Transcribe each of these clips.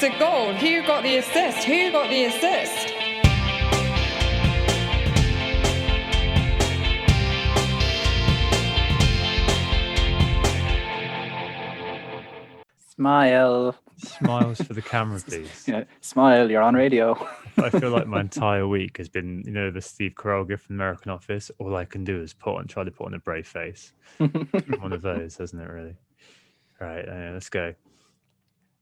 a goal. Who got the assist? Who got the assist? Smile. Smiles for the camera, please. Smile, you're on radio. I feel like my entire week has been, the Steve Carell gift from American Office. All I can do is try to put on a brave face. One of those, hasn't it, really? All right, let's go.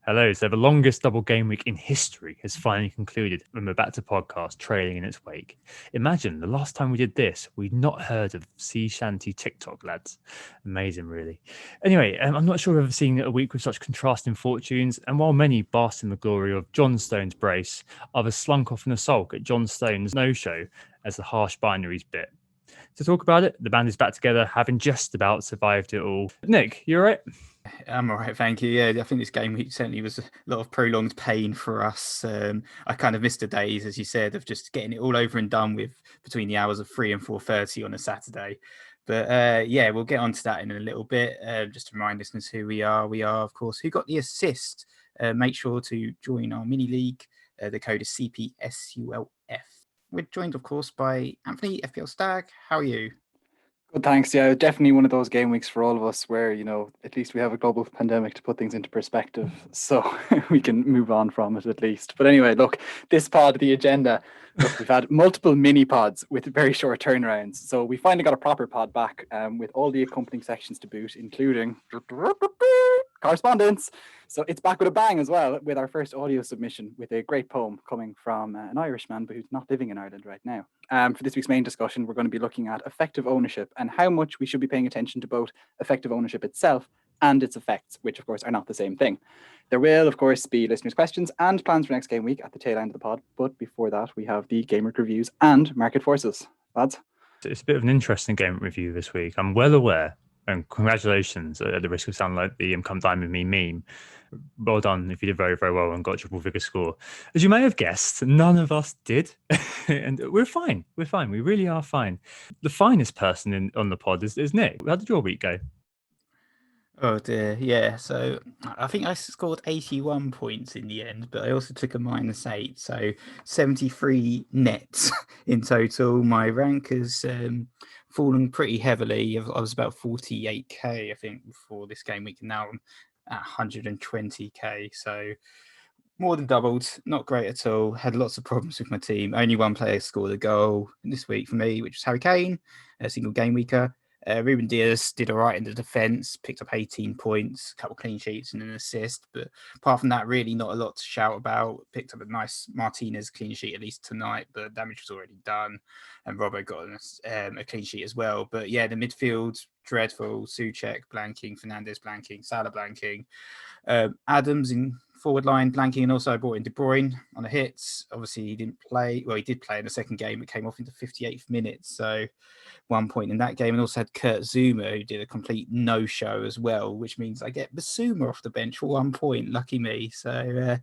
Hello. So the longest double game week in history has finally concluded, and we're back to podcast trailing in its wake. Imagine the last time we did this, we'd not heard of sea shanty TikTok, lads. Amazing, really. Anyway, I'm not sure we've ever seen a week with such contrasting fortunes, and while many bask in the glory of John Stone's brace, others slunk off in a sulk at John Stone's no-show as the harsh binaries bit. To talk about it, the band is back together, having just about survived it all. Nick, you all right? I'm all right, thank you. Yeah, I think this game week certainly was a lot of prolonged pain for us. I kind of missed the days, as you said, of just getting it all over and done with between the hours of 3 and 4:30 on a Saturday. But yeah, we'll get onto that in a little bit. Just to remind listeners who we are. We are, of course, Who Got the Assist? Make sure to join our mini league. The code is CPSULF. We're joined, of course, by Anthony FPL Stag. How are you? Good, thanks. Yeah, definitely one of those game weeks for all of us where, at least we have a global pandemic to put things into perspective. So we can move on from it at least. But anyway, look, this pod, the agenda, look, we've had multiple mini pods with very short turnarounds. So we finally got a proper pod back with all the accompanying sections to boot, including correspondence. So it's back with a bang as well, with our first audio submission with a great poem coming from an Irishman, but who's not living in Ireland right now. For this week's main discussion, we're going to be looking at effective ownership and how much we should be paying attention to both effective ownership itself and its effects, which of course are not the same thing. There will, of course, be listeners' questions and plans for next game week at the tail end of the pod. But before that, we have the Game Week reviews and market forces. Lads? It's a bit of an interesting game review this week. I'm well aware, and congratulations, at the risk of sounding like the Come Dine With Me meme. Well done if you did very, very well and got a triple figure score. As you may have guessed, none of us did. And we're fine. We're fine. We really are fine. The finest person on the pod is Nick. How did your week go? Oh dear, yeah. So I think I scored 81 points in the end, but I also took a -8, so 73 nets in total. My rank has fallen pretty heavily. I was about 48k, I think, before this game week, and now I'm at 120k. So more than doubled. Not great at all. Had lots of problems with my team. Only one player scored a goal this week for me, which was Harry Kane, a single game weeker. Ruben Diaz did all right in the defence, picked up 18 points, a couple of clean sheets and an assist. But apart from that, really not a lot to shout about. Picked up a nice Martinez clean sheet, at least tonight, but damage was already done. And Robbo got a clean sheet as well. But yeah, the midfield, dreadful. Souček blanking, Fernandes blanking, Salah blanking. Adams in forward line blanking, and also I brought in De Bruyne on the hits. Obviously, he didn't play. Well, he did play in the second game. It came off in the 58th minute, so 1 point in that game. And also had Kurt Zuma, who did a complete no-show as well, which means I get Basuma off the bench for 1 point. Lucky me. So, yeah.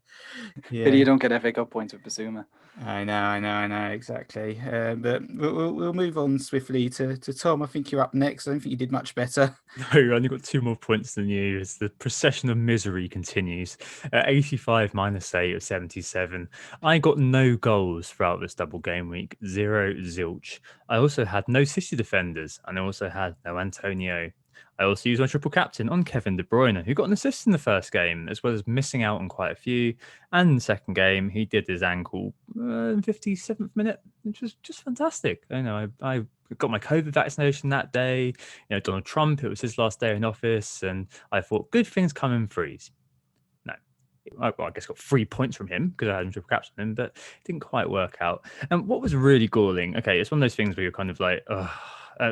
Pity you don't get FA Cup points with Basuma. I know, exactly. But we'll move on swiftly to Tom. I think you're up next. I don't think you did much better. No, I only got 2 more points than you as the procession of misery continues. 85 -8 of 77. I got no goals throughout this double game week. 0 zilch. I also had no City defenders, and I also had no Antonio. I also used my triple captain on Kevin De Bruyne, who got an assist in the first game, as well as missing out on quite a few. And in the second game, he did his ankle in 57th minute, which was just fantastic. I got my COVID vaccination that day. Donald Trump, it was his last day in office, and I thought, good things come in threes. No. I guess got 3 points from him because I had him triple captain him, but it didn't quite work out. And what was really galling, okay, it's one of those things where you're kind of like,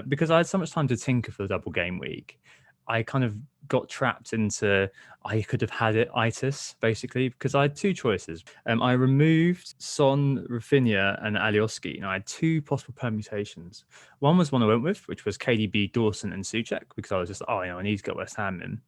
because I had so much time to tinker for the double game week, I kind of got trapped into I could have had it itis, basically, because I had 2 choices. I removed Son, Rafinha, and Alioski, and I had 2 possible permutations. One was one I went with, which was KDB, Dawson, and Souček, because I was just, I need to get West Ham in.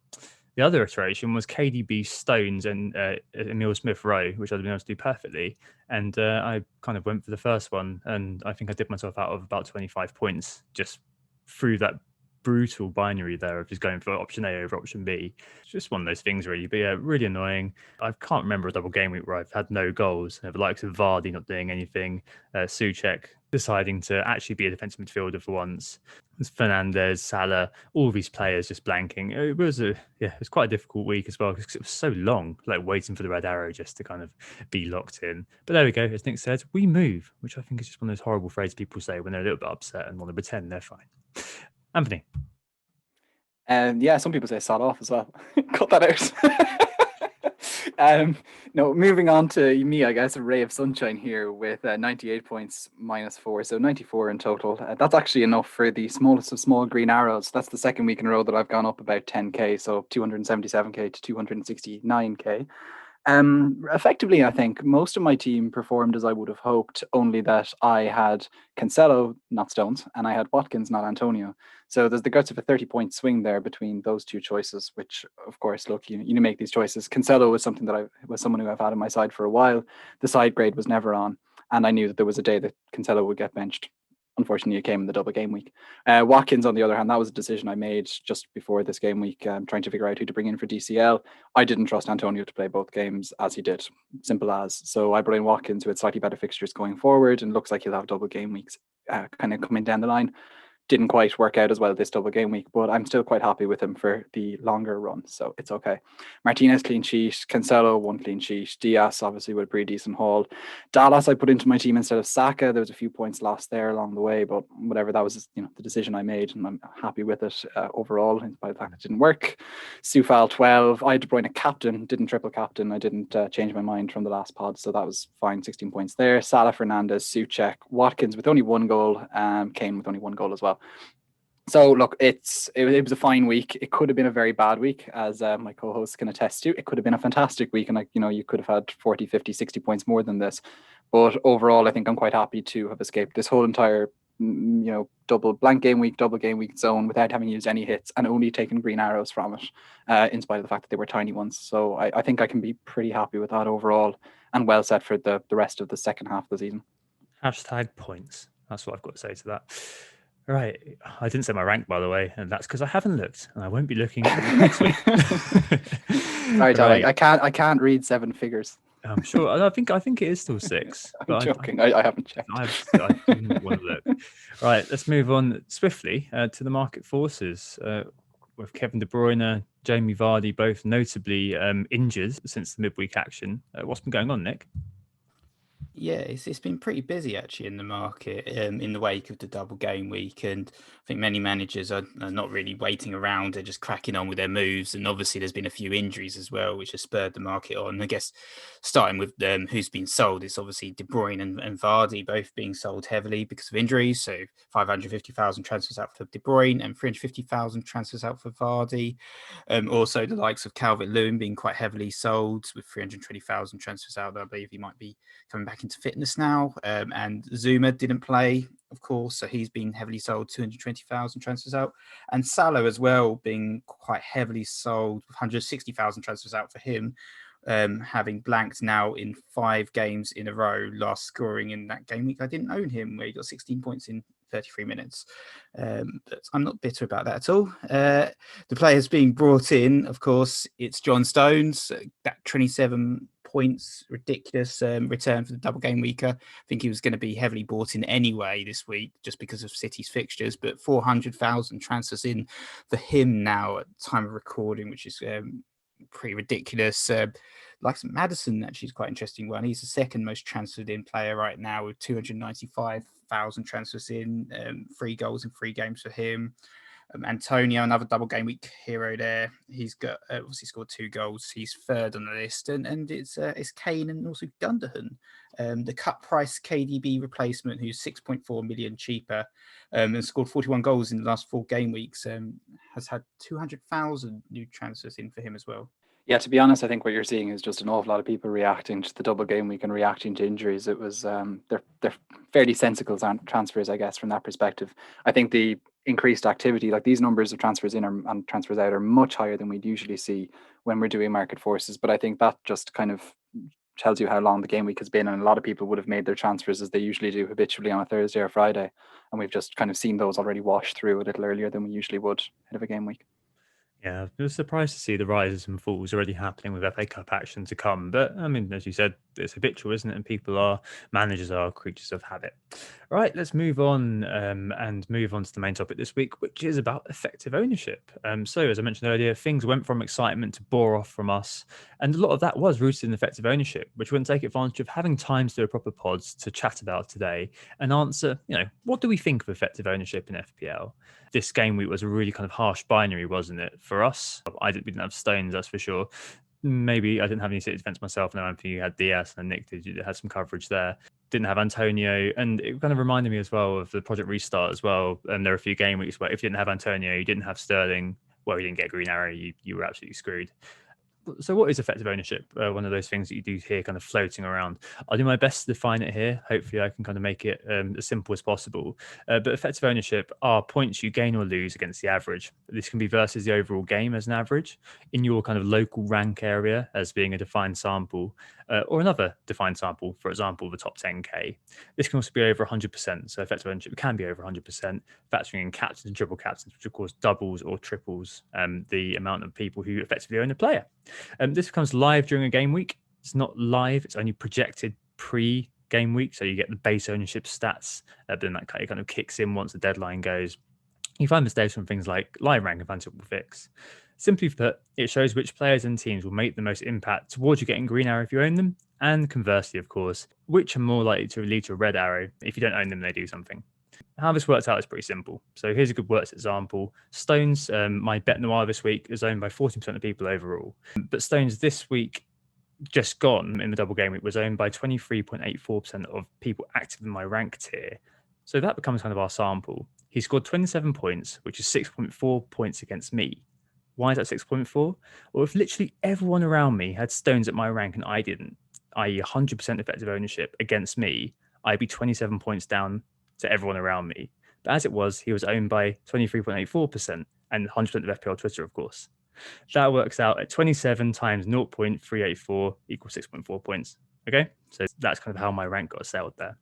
The other iteration was KDB, Stones, and Emile Smith-Rowe, which I'd been able to do perfectly. And I kind of went for the first one, and I think I did myself out of about 25 points just through that brutal binary there of just going for option A over option B. It's just one of those things really, but yeah, really annoying. I can't remember a double game week where I've had no goals. The likes of Vardy not doing anything, Souček deciding to actually be a defensive midfielder for once. There's Fernandez, Salah, all these players just blanking. It was quite a difficult week as well because it was so long, like waiting for the red arrow just to kind of be locked in. But there we go. As Nick said, we move, which I think is just one of those horrible phrases people say when they're a little bit upset and want to pretend they're fine. Anthony. Yeah, some people say sod off as well. Cut that out. No, moving on to me, I guess, a ray of sunshine here with 98 points -4, so 94 in total. That's actually enough for the smallest of small green arrows. That's the second week in a row that I've gone up about 10k, so 277k to 269k. Effectively, I think most of my team performed as I would have hoped, only that I had Cancelo, not Stones, and I had Watkins, not Antonio. So there's the guts of a 30-point swing there between those two choices, which, of course, look, you make these choices. Cancelo was something that was someone who I've had on my side for a while. The side grade was never on, and I knew that there was a day that Cancelo would get benched. Unfortunately, it came in the double game week. Watkins, on the other hand, that was a decision I made just before this game week, trying to figure out who to bring in for DCL. I didn't trust Antonio to play both games as he did. Simple as. So I brought in Watkins, who had slightly better fixtures going forward, and looks like he'll have double game weeks kind of coming down the line. Didn't quite work out as well this double game week, but I'm still quite happy with him for the longer run, so it's okay. Martinez clean sheet, Cancelo 1 clean sheet, Diaz obviously with a pretty decent haul. Dallas I put into my team instead of Saka. There was a few points lost there along the way, but whatever, that was the decision I made, and I'm happy with it overall, in spite of the fact it didn't work. Soufal 12. I had De Bruyne a captain, didn't triple captain. I didn't change my mind from the last pod, so that was fine. 16 points there. Salah, Fernandez, Souček, Watkins with only 1 goal, Kane with only 1 goal as well. So look, it was a fine week. It could have been a very bad week, as my co-host can attest to. It could have been a fantastic week, and you could have had 40, 50, 60 points more than this. But overall, I think I'm quite happy to have escaped this whole entire double blank game week, double game week zone without having used any hits and only taken green arrows from it, in spite of the fact that they were tiny ones. So I think I can be pretty happy with that overall, and well set for the rest of the second half of the season. #points. That's what I've got to say to that. Right, I didn't say my rank, by the way, and that's because I haven't looked, and I won't be looking next week. Sorry, Tyler, right. I can't read 7 figures. I'm sure. I think it is still 6. I'm joking. I haven't checked. I didn't want to look. Right, let's move on swiftly to the market forces with Kevin De Bruyne, Jamie Vardy, both notably injured since the midweek action. What's been going on, Nick? Yeah, it's been pretty busy actually in the market in the wake of the double game week, and I think many managers are not really waiting around; they're just cracking on with their moves. And obviously, there's been a few injuries as well, which has spurred the market on. I guess starting with who's been sold, it's obviously De Bruyne and Vardy both being sold heavily because of injuries. So 550,000 transfers out for De Bruyne and 350,000 transfers out for Vardy. Also, the likes of Calvert-Lewin being quite heavily sold with 320,000 transfers out. I believe he might be coming back into fitness now. And Zuma didn't play, of course, so he's been heavily sold, 220,000 transfers out. And Salah as well being quite heavily sold, 160,000 transfers out for him, having blanked now in 5 games in a row, last scoring in that game week. I didn't own him, where he got 16 points in 33 minutes. But I'm not bitter about that at all. The players being brought in, of course, it's John Stones, that 27 points, ridiculous return for the double game week. I think he was going to be heavily bought in anyway this week just because of City's fixtures, but 400,000 transfers in for him now at the time of recording, which is pretty ridiculous. Like Maddison actually is quite an interesting one. He's the second most transferred in player right now with 295,000 transfers in, 3 goals in 3 games for him. Antonio, another double game week hero there. He's got obviously scored 2 goals. He's third on the list, and it's Kane and also Gundogan, the cut price KDB replacement, who's 6.4 million cheaper, and scored 41 goals in the last 4 game weeks. Has had 200,000 new transfers in for him as well. Yeah, to be honest, I think what you're seeing is just an awful lot of people reacting to the double game week and reacting to injuries. It was they're fairly sensible transfers, I guess, from that perspective. I think the increased activity, like these numbers of transfers in and transfers out, are much higher than we'd usually see when we're doing market forces. But I think that just kind of tells you how long the game week has been, and a lot of people would have made their transfers as they usually do habitually on a Thursday or Friday, and we've just kind of seen those already wash through a little earlier than we usually would ahead of a game week. Yeah, I was surprised to see the rises and falls already happening with FA Cup action to come. But I mean, as you said, it's habitual, isn't it? And managers are creatures of habit. Right, let's move on and move on to the main topic this week, which is about effective ownership. So, as I mentioned earlier, things went from excitement to bore off from us. And a lot of that was rooted in effective ownership, which wouldn't take advantage of having time to do a proper pods to chat about today and answer, what do we think of effective ownership in FPL? This game week was a really kind of harsh binary, wasn't it? For us, we didn't have Stones, that's for sure. Maybe I didn't have any City defence myself. No, Anthony had Diaz and Nick had some coverage there. Didn't have Antonio, and it kind of reminded me as well of the Project Restart as well. And there are a few game weeks where if you didn't have Antonio, you didn't have Sterling, well, you didn't get Green Arrow, you were absolutely screwed. So what is effective ownership? One of those things that you do hear kind of floating around. I'll do my best to define it here. Hopefully I can kind of make it as simple as possible. But effective ownership are points you gain or lose against the average. This can be versus the overall game as an average, in your kind of local rank area as being a defined sample, or another defined sample, for example, the top 10K. This can also be over 100%. So effective ownership can be over 100%, factoring in captains and triple captains, which of course doubles or triples the amount of people who effectively own a player. This becomes live during a game week. It's not live, it's only projected pre-game week. So you get the base ownership stats, but then that kind of kicks in once the deadline goes. You find this data from things like Live Rank and Fantasy Football Fix. Simply put, it shows which players and teams will make the most impact towards you getting Green Arrow if you own them, and conversely, of course, which are more likely to lead to a Red Arrow if you don't own them, they do something. How this works out is pretty simple. So here's a good works example. Stones, my Bet Noir this week is owned by 40% of people overall. But Stones this week, just gone in the double game week, was owned by 23.84% of people active in my rank tier. So that becomes kind of our sample. He scored 27 points, which is 6.4 points against me. Why is that 6.4? Well, if literally everyone around me had Stones at my rank and I didn't, i.e. 100% effective ownership against me, I'd be 27 points down to everyone around me. But as it was, he was owned by 23.84% and 100% of FPL Twitter, of course. That works out at 27 times 0.384 equals 6.4 points. Okay, so that's kind of how my rank got settled there.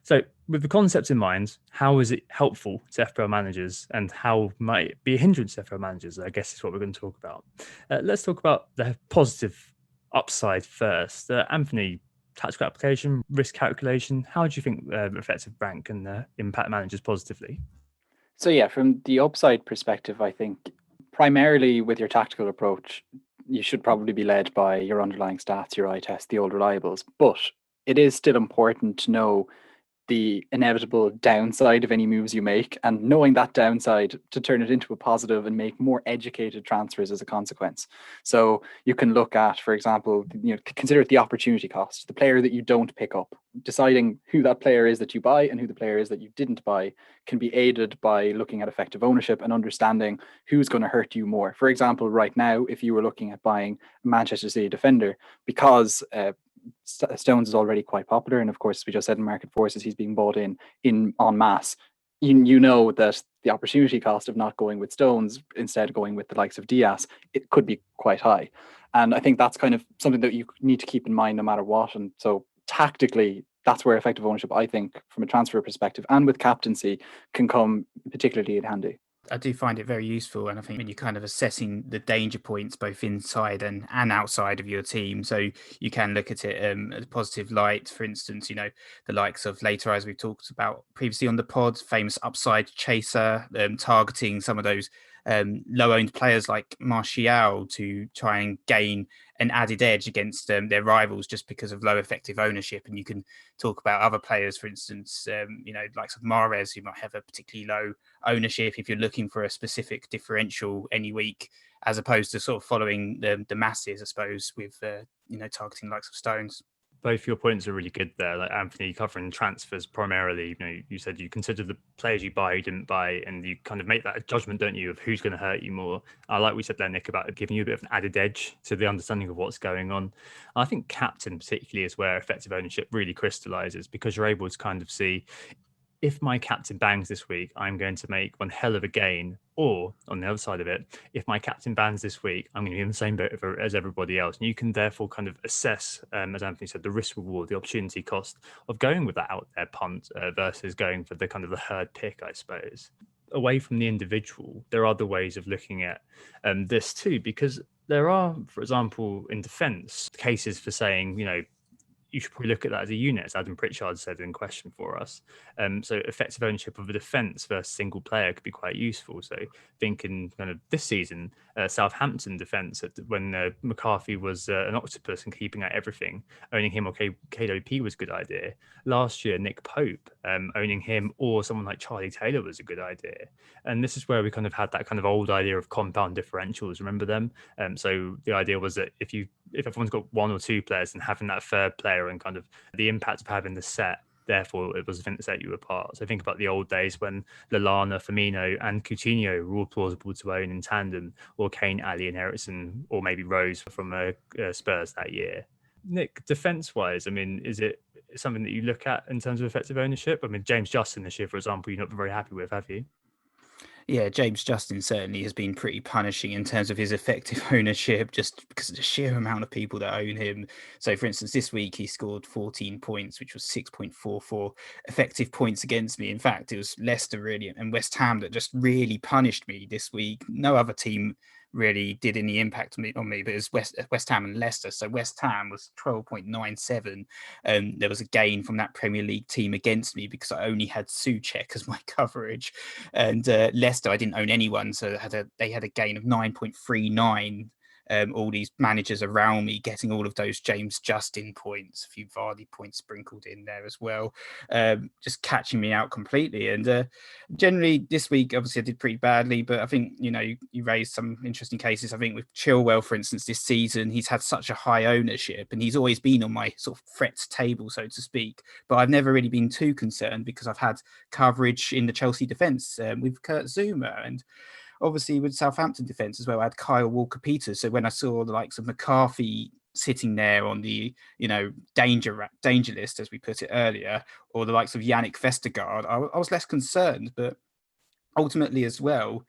So with the concepts in mind, how is it helpful to FPL managers and how might it be a hindrance to FPL managers? I guess is what we're going to talk about. Let's talk about the positive upside first. Anthony, tactical application, risk calculation. How do you think effective rank can impact managers positively? So yeah, from the upside perspective, I think primarily with your tactical approach, you should probably be led by your underlying stats, your eye test, the old reliables. But it is still important to know the inevitable downside of any moves you make, and knowing that downside to turn it into a positive and make more educated transfers as a consequence. So you can look at, for example, consider it the opportunity cost, the player that you don't pick up. Deciding who that player is that you buy and who the player is that you didn't buy can be aided by looking at effective ownership and understanding who's going to hurt you more. For example, right now, if you were looking at buying a Manchester City defender, because Stones is already quite popular, and of course, as we just said in Market Forces, he's being bought in en masse. You know that the opportunity cost of not going with Stones, instead going with the likes of Diaz, it could be quite high. And I think that's kind of something that you need to keep in mind no matter what. And so tactically, that's where effective ownership, I think, from a transfer perspective and with captaincy, can come particularly in handy. I do find it very useful, and I think when you're kind of assessing the danger points both inside and outside of your team, so you can look at it at a positive light. For instance, the likes of Later, as we've talked about previously on the pod, famous upside chaser, targeting some of those low-owned players like Martial to try and gain an added edge against their rivals just because of low effective ownership. And you can talk about other players, for instance, likes of Mahrez, who might have a particularly low ownership if you're looking for a specific differential any week, as opposed to sort of following the masses, I suppose, with targeting likes of Stones. Both your points are really good there. Like Anthony, covering transfers primarily, you said you consider the players you buy, you didn't buy, and you kind of make that judgment, don't you, of who's going to hurt you more. Like we said there, Nick, about giving you a bit of an added edge to the understanding of what's going on. I think captain particularly is where effective ownership really crystallizes, because you're able to kind of see if my captain bangs this week, I'm going to make one hell of a gain. Or on the other side of it, if my captain bans this week, I'm going to be in the same boat as everybody else. And you can therefore kind of assess, as Anthony said, the risk reward, the opportunity cost of going with that out there punt versus going for the kind of the herd pick, I suppose. Away from the individual, there are other ways of looking at this too, because there are, for example, in defence, cases for saying, you should probably look at that as a unit, as Adam Pritchard said in question for us. So effective ownership of a defence versus single player could be quite useful. So thinking kind of this season, Southampton defence, when McCarthy was an octopus and keeping out everything, owning him or KWP was a good idea. Last year, Nick Pope, owning him or someone like Charlie Taylor was a good idea. And this is where we kind of had that kind of old idea of compound differentials. Remember them? So the idea was that if everyone's got one or two players, and having that third player and kind of the impact of having the set, therefore it was a thing that set you apart. So think about the old days when Lallana, Firmino and Coutinho were all plausible to own in tandem, or Kane, Ali and Eriksen, or maybe Rose from Spurs that year. Nick, defence-wise, I mean, is it something that you look at in terms of effective ownership? I mean, James Justin this year, for example, you're not very happy with, have you? Yeah, James Justin certainly has been pretty punishing in terms of his effective ownership, just because of the sheer amount of people that own him. So, for instance, this week he scored 14 points, which was 6.44 effective points against me. In fact, it was Leicester really and West Ham that just really punished me this week. No other team really did any impact on me, but it was West Ham and Leicester. So West Ham was 12.97. There was a gain from that Premier League team against me because I only had Souček as my coverage. And Leicester, I didn't own anyone, so they had a gain of 9.39. All these managers around me getting all of those James Justin points, a few Vardy points sprinkled in there as well, just catching me out completely. And generally this week, obviously I did pretty badly, but I think, you raised some interesting cases. I think with Chilwell, for instance, this season, he's had such a high ownership and he's always been on my sort of threats table, so to speak. But I've never really been too concerned because I've had coverage in the Chelsea defence with Kurt Zuma, and obviously with Southampton defence as well. I had Kyle Walker-Peters. So when I saw the likes of McCarthy sitting there on the danger list, as we put it earlier, or the likes of Yannick Vestergaard, I was less concerned. But ultimately as well,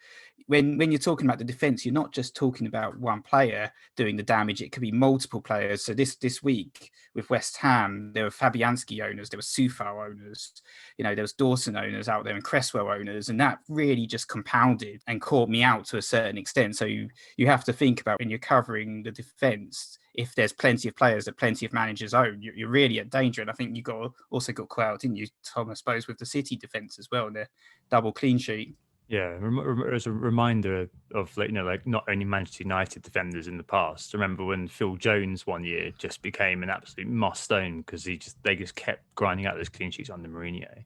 when you're talking about the defence, you're not just talking about one player doing the damage. It could be multiple players. So this week with West Ham, there were Fabianski owners, there were Sufal owners, there was Dawson owners out there and Cresswell owners, and that really just compounded and caught me out to a certain extent. So you have to think about, when you're covering the defence, if there's plenty of players that plenty of managers own, you're really at danger. And I think you also got caught out, didn't you, Tom, I suppose, with the City defence as well, and their double clean sheet. Yeah, as a reminder of like not only Manchester United defenders in the past. Remember when Phil Jones one year just became an absolute must own because they just kept grinding out those clean sheets under Mourinho.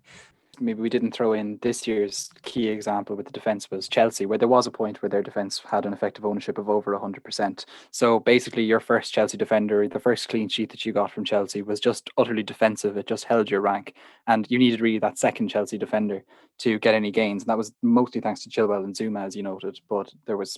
Maybe we didn't throw in this year's key example with the defence was Chelsea, where there was a point where their defence had an effective ownership of over 100%. So basically your first Chelsea defender, the first clean sheet that you got from Chelsea was just utterly defensive. It just held your rank, and you needed really that second Chelsea defender to get any gains. And that was mostly thanks to Chilwell and Zuma, as you noted, but there was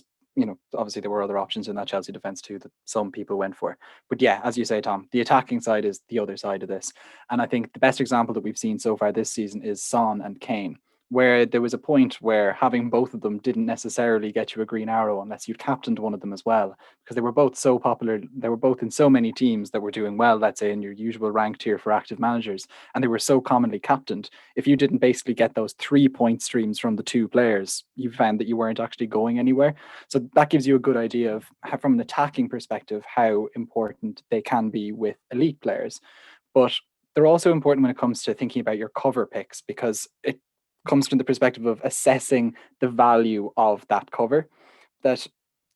obviously there were other options in that Chelsea defence too that some people went for. But yeah, as you say, Tom, the attacking side is the other side of this. And I think the best example that we've seen so far this season is Son and Kane, where there was a point where having both of them didn't necessarily get you a green arrow unless you'd captained one of them as well, because they were both so popular. They were both in so many teams that were doing well, let's say in your usual rank tier for active managers, and they were so commonly captained. If you didn't basically get those 3-point streams from the two players, you found that you weren't actually going anywhere. So that gives you a good idea of how, from an attacking perspective, how important they can be with elite players. But they're also important when it comes to thinking about your cover picks, because it comes from the perspective of assessing the value of that cover. That,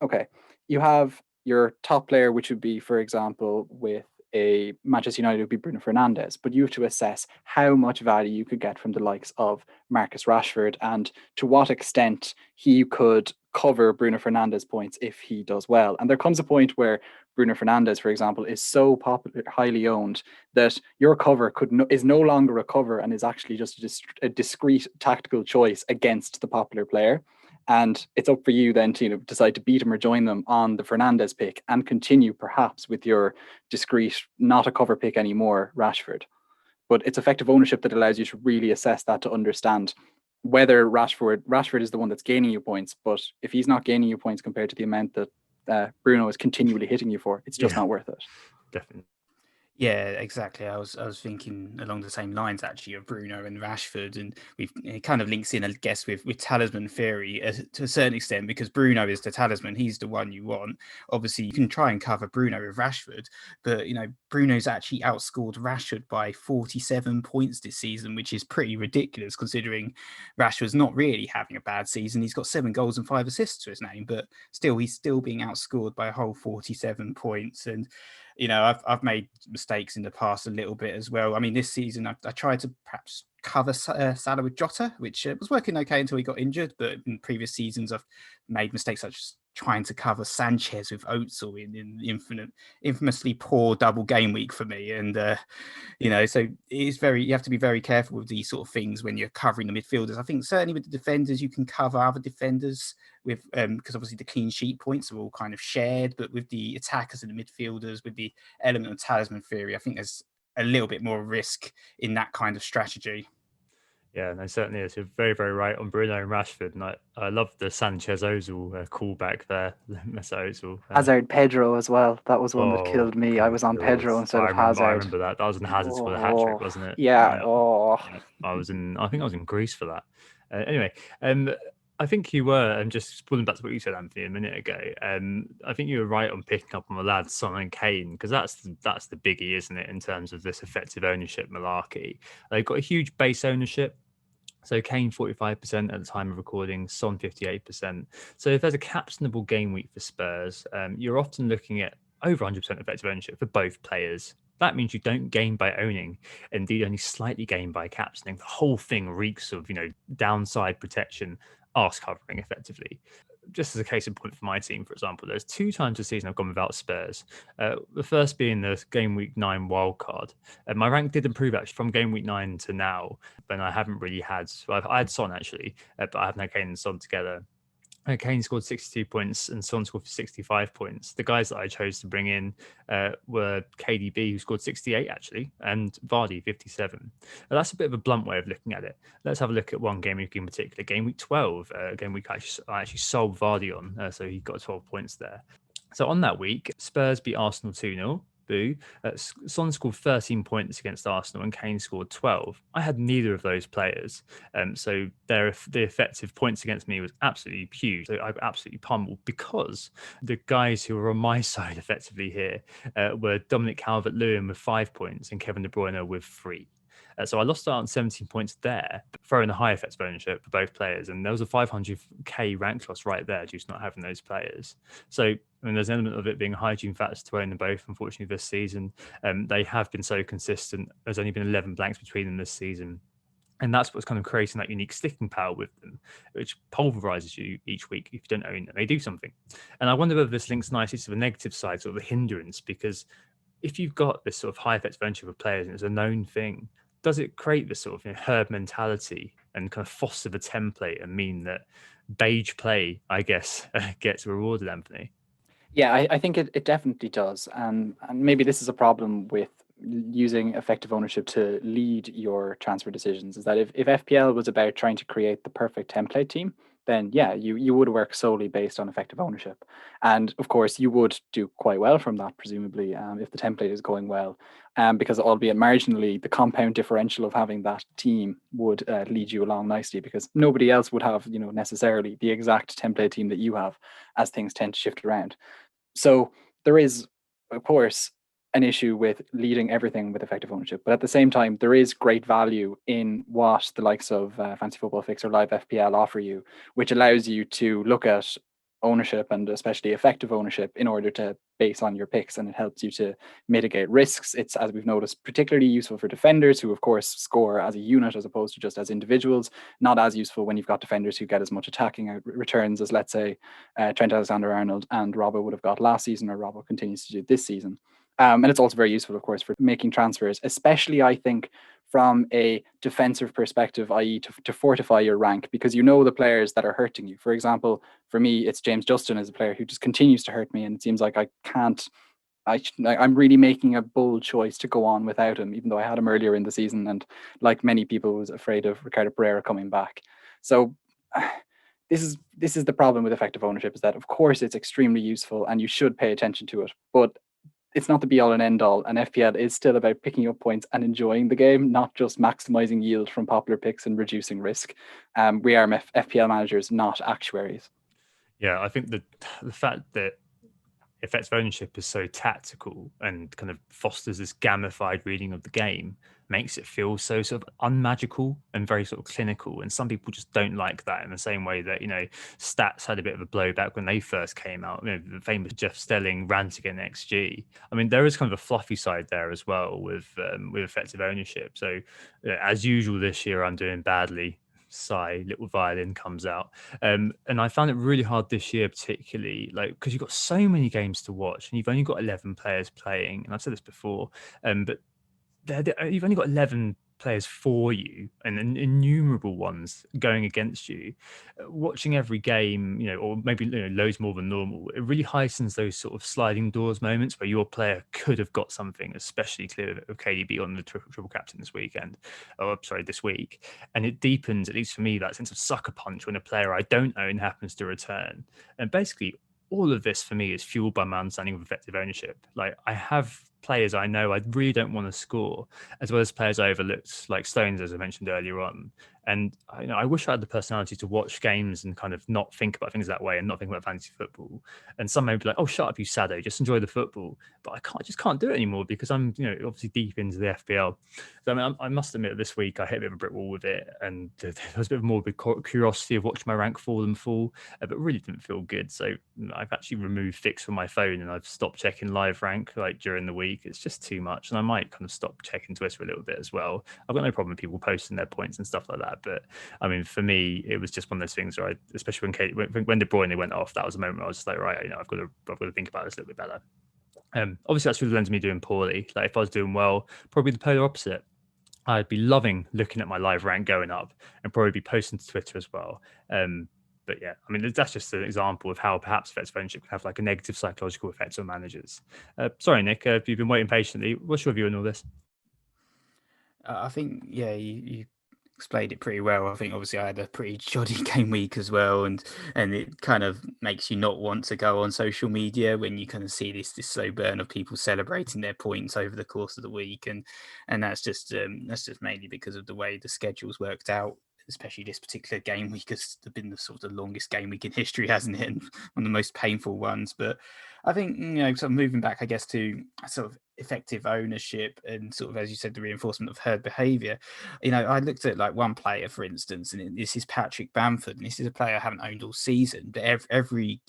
okay, you have your top player, which would be, for example, with a Manchester United, would be Bruno Fernandes, but you have to assess how much value you could get from the likes of Marcus Rashford and to what extent he could cover Bruno Fernandes points if he does well. And there comes a point where Bruno Fernandes, for example, is so popular, highly owned, that your cover is no longer a cover and is actually just a discrete tactical choice against the popular player. And it's up for you then to decide to beat him or join them on the Fernandes pick and continue perhaps with your discrete, not a cover pick anymore, Rashford. but it's effective ownership that allows you to really assess that, to understand whether Rashford is the one that's gaining you points, but if he's not gaining you points compared to the amount that Bruno is continually hitting you for, it's just not worth it. Definitely. Yeah, exactly. I was thinking along the same lines actually of Bruno and Rashford, and it kind of links in, I guess, with talisman theory to a certain extent, because Bruno is the talisman. He's the one you want. Obviously, you can try and cover Bruno with Rashford, but Bruno's actually outscored Rashford by 47 points this season, which is pretty ridiculous considering Rashford's not really having a bad season. He's got 7 goals and 5 assists to his name, but still, he's still being outscored by a whole 47 points. And I've made mistakes in the past a little bit as well. I mean, this season I tried to perhaps cover Salah with Jota, which was working okay until he got injured. But in previous seasons, I've made mistakes such as trying to cover Sanchez with Özil in the infamously poor double game week for me. And so you have to be very careful with these sort of things when you're covering the midfielders. I think certainly with the defenders, you can cover other defenders with because obviously the clean sheet points are all kind of shared, but with the attackers and the midfielders, with the element of talisman theory, I think there's a little bit more risk in that kind of strategy. Yeah, no, certainly is. You're very, very right on Bruno and Rashford. And I love the Sanchez Ozil callback there. Ozil. Hazard, Pedro as well. That was one that killed me. I was on Pedro instead of Hazard. I remember that. That was in Hazard's for the hat trick, wasn't it? Yeah. Yeah, I think I was in Greece for that. Anyway, I think you were, and just pulling back to what you said, Anthony, a minute ago. I think you were right on picking up on the lads Son and Kane, because that's the biggie, isn't it, in terms of this effective ownership malarkey. They've got a huge base ownership. So Kane 45% at the time of recording, Son 58%. So if there's a captainable game week for Spurs, you're often looking at over 100% effective ownership for both players. That means you don't gain by owning, indeed only slightly gain by captaining. The whole thing reeks of, downside protection, arse covering effectively. Just as a case in point for my team, for example, there's 2 times this season I've gone without Spurs. The first being the Game Week 9 wildcard. My rank did improve actually from Game Week 9 to now, but I haven't really had... I had Son actually, but I haven't had Kane and Son together. Kane scored 62 points and Son scored 65 points. The guys that I chose to bring in were KDB, who scored 68 actually, and Vardy 57. Now, that's a bit of a blunt way of looking at it. Let's have a look at one game week in particular. Game week 12, game week I actually sold Vardy on, so he got 12 points there. So on that week, Spurs beat Arsenal 2-0. Boo. Son scored 13 points against Arsenal and Kane scored 12. I had neither of those players. So the effective points against me was absolutely huge. So I got absolutely pummeled because the guys who were on my side effectively here were Dominic Calvert-Lewin with 5 points and Kevin De Bruyne with 3. So I lost out on 17 points there, throwing a high effective ownership for both players. And there was a 500k rank loss right there due to not having those players. So there's an element of it being a hygiene factor to own them both, unfortunately, this season. They have been so consistent. There's only been 11 blanks between them this season. And that's what's kind of creating that unique sticking power with them, which pulverizes you each week if you don't own them. They do something. And I wonder whether this links nicely to the negative side, sort of the hindrance, because if you've got this sort of high effective ownership of players and it's a known thing, does it create this sort of herd mentality and kind of foster the template and mean that beige play, I guess, gets rewarded, Anthony? Yeah, I think it definitely does. And maybe this is a problem with using effective ownership to lead your transfer decisions, is that if FPL was about trying to create the perfect template team, then yeah, you would work solely based on effective ownership. And of course, you would do quite well from that, presumably, if the template is going well. Because albeit marginally, the compound differential of having that team would lead you along nicely, because nobody else would have, necessarily the exact template team that you have, as things tend to shift around. So there is, of course, an issue with leading everything with effective ownership. But at the same time, there is great value in what the likes of Fantasy Football Fix or Live FPL offer you, which allows you to look at ownership and especially effective ownership in order to base on your picks, and it helps you to mitigate risks. It's, as we've noticed, particularly useful for defenders who of course score as a unit as opposed to just as individuals. Not as useful when you've got defenders who get as much attacking returns as, let's say, Trent Alexander-Arnold and Robbo would have got last season, or Robbo continues to do this season. And it's also very useful, of course, for making transfers, especially, I think, from a defensive perspective, i.e. to fortify your rank, because the players that are hurting you. For example, for me, it's James Justin as a player who just continues to hurt me, and it seems like I can't I'm really making a bold choice to go on without him, even though I had him earlier in the season, and like many people, was afraid of Ricardo Pereira coming back. So this is the problem with effective ownership, is that of course it's extremely useful and you should pay attention to it, but it's not the be all and end all. And FPL is still about picking up points and enjoying the game, not just maximizing yield from popular picks and reducing risk. We are FPL managers, not actuaries. Yeah, I think the fact that effective ownership is so tactical and kind of fosters this gamified reading of the game makes it feel so sort of unmagical and very sort of clinical. And some people just don't like that, in the same way that, stats had a bit of a blowback when they first came out. The famous Jeff Stelling ranting at XG. I mean, there is kind of a fluffy side there as well with effective ownership. So as usual this year, I'm doing badly. Sigh, little violin comes out. And I found it really hard this year, particularly because you've got so many games to watch and you've only got 11 players playing. And I've said this before, but you've only got 11 players for you and innumerable ones going against you. Watching every game, or maybe loads more than normal, it really heightens those sort of sliding doors moments where your player could have got something especially clear of KDB on the triple captain this weekend, this week. And it deepens, at least for me, that sense of sucker punch when a player I don't own happens to return. And basically all of this for me is fueled by my understanding of effective ownership. Like, I have players I know I really don't want to score, as well as players I overlooked, like Stones, as I mentioned earlier on. And I wish I had the personality to watch games and kind of not think about things that way and not think about fantasy football. And some may be like, "Oh, shut up, you Sado, just enjoy the football." But I just can't do it anymore because I'm, obviously deep into the FPL. So I must admit, this week I hit a bit of a brick wall with it, and there was a bit of morbid curiosity of watching my rank fall and fall, but really didn't feel good. So I've actually removed Fix from my phone and I've stopped checking live rank during the week. It's just too much, and I might kind of stop checking Twitter a little bit as well. I've got no problem with people posting their points and stuff like that, but I mean, for me, it was just one of those things where especially when De Bruyne went off, that was a moment where I was just like, right, I've got to think about this a little bit better. Obviously, that's through the lens of me doing poorly. Like, if I was doing well, probably the polar opposite. I'd be loving looking at my live rank going up and probably be posting to Twitter as well. But yeah, I mean, that's just an example of how perhaps effective ownership can have a negative psychological effect on managers. Sorry, Nick, you've been waiting patiently. What's your view on all this? I think, yeah, you explained it pretty well. I think obviously I had a pretty shoddy game week as well, and it kind of makes you not want to go on social media when you kind of see this slow burn of people celebrating their points over the course of the week, and that's just mainly because of the way the schedule's worked out. Especially this particular game week has been the sort of the longest game week in history, hasn't it? And one of the most painful ones. But I think, sort of moving back, I guess, to sort of effective ownership and sort of, as you said, the reinforcement of herd behavior. I looked at one player, for instance, and this is Patrick Bamford, and this is a player I haven't owned all season, but every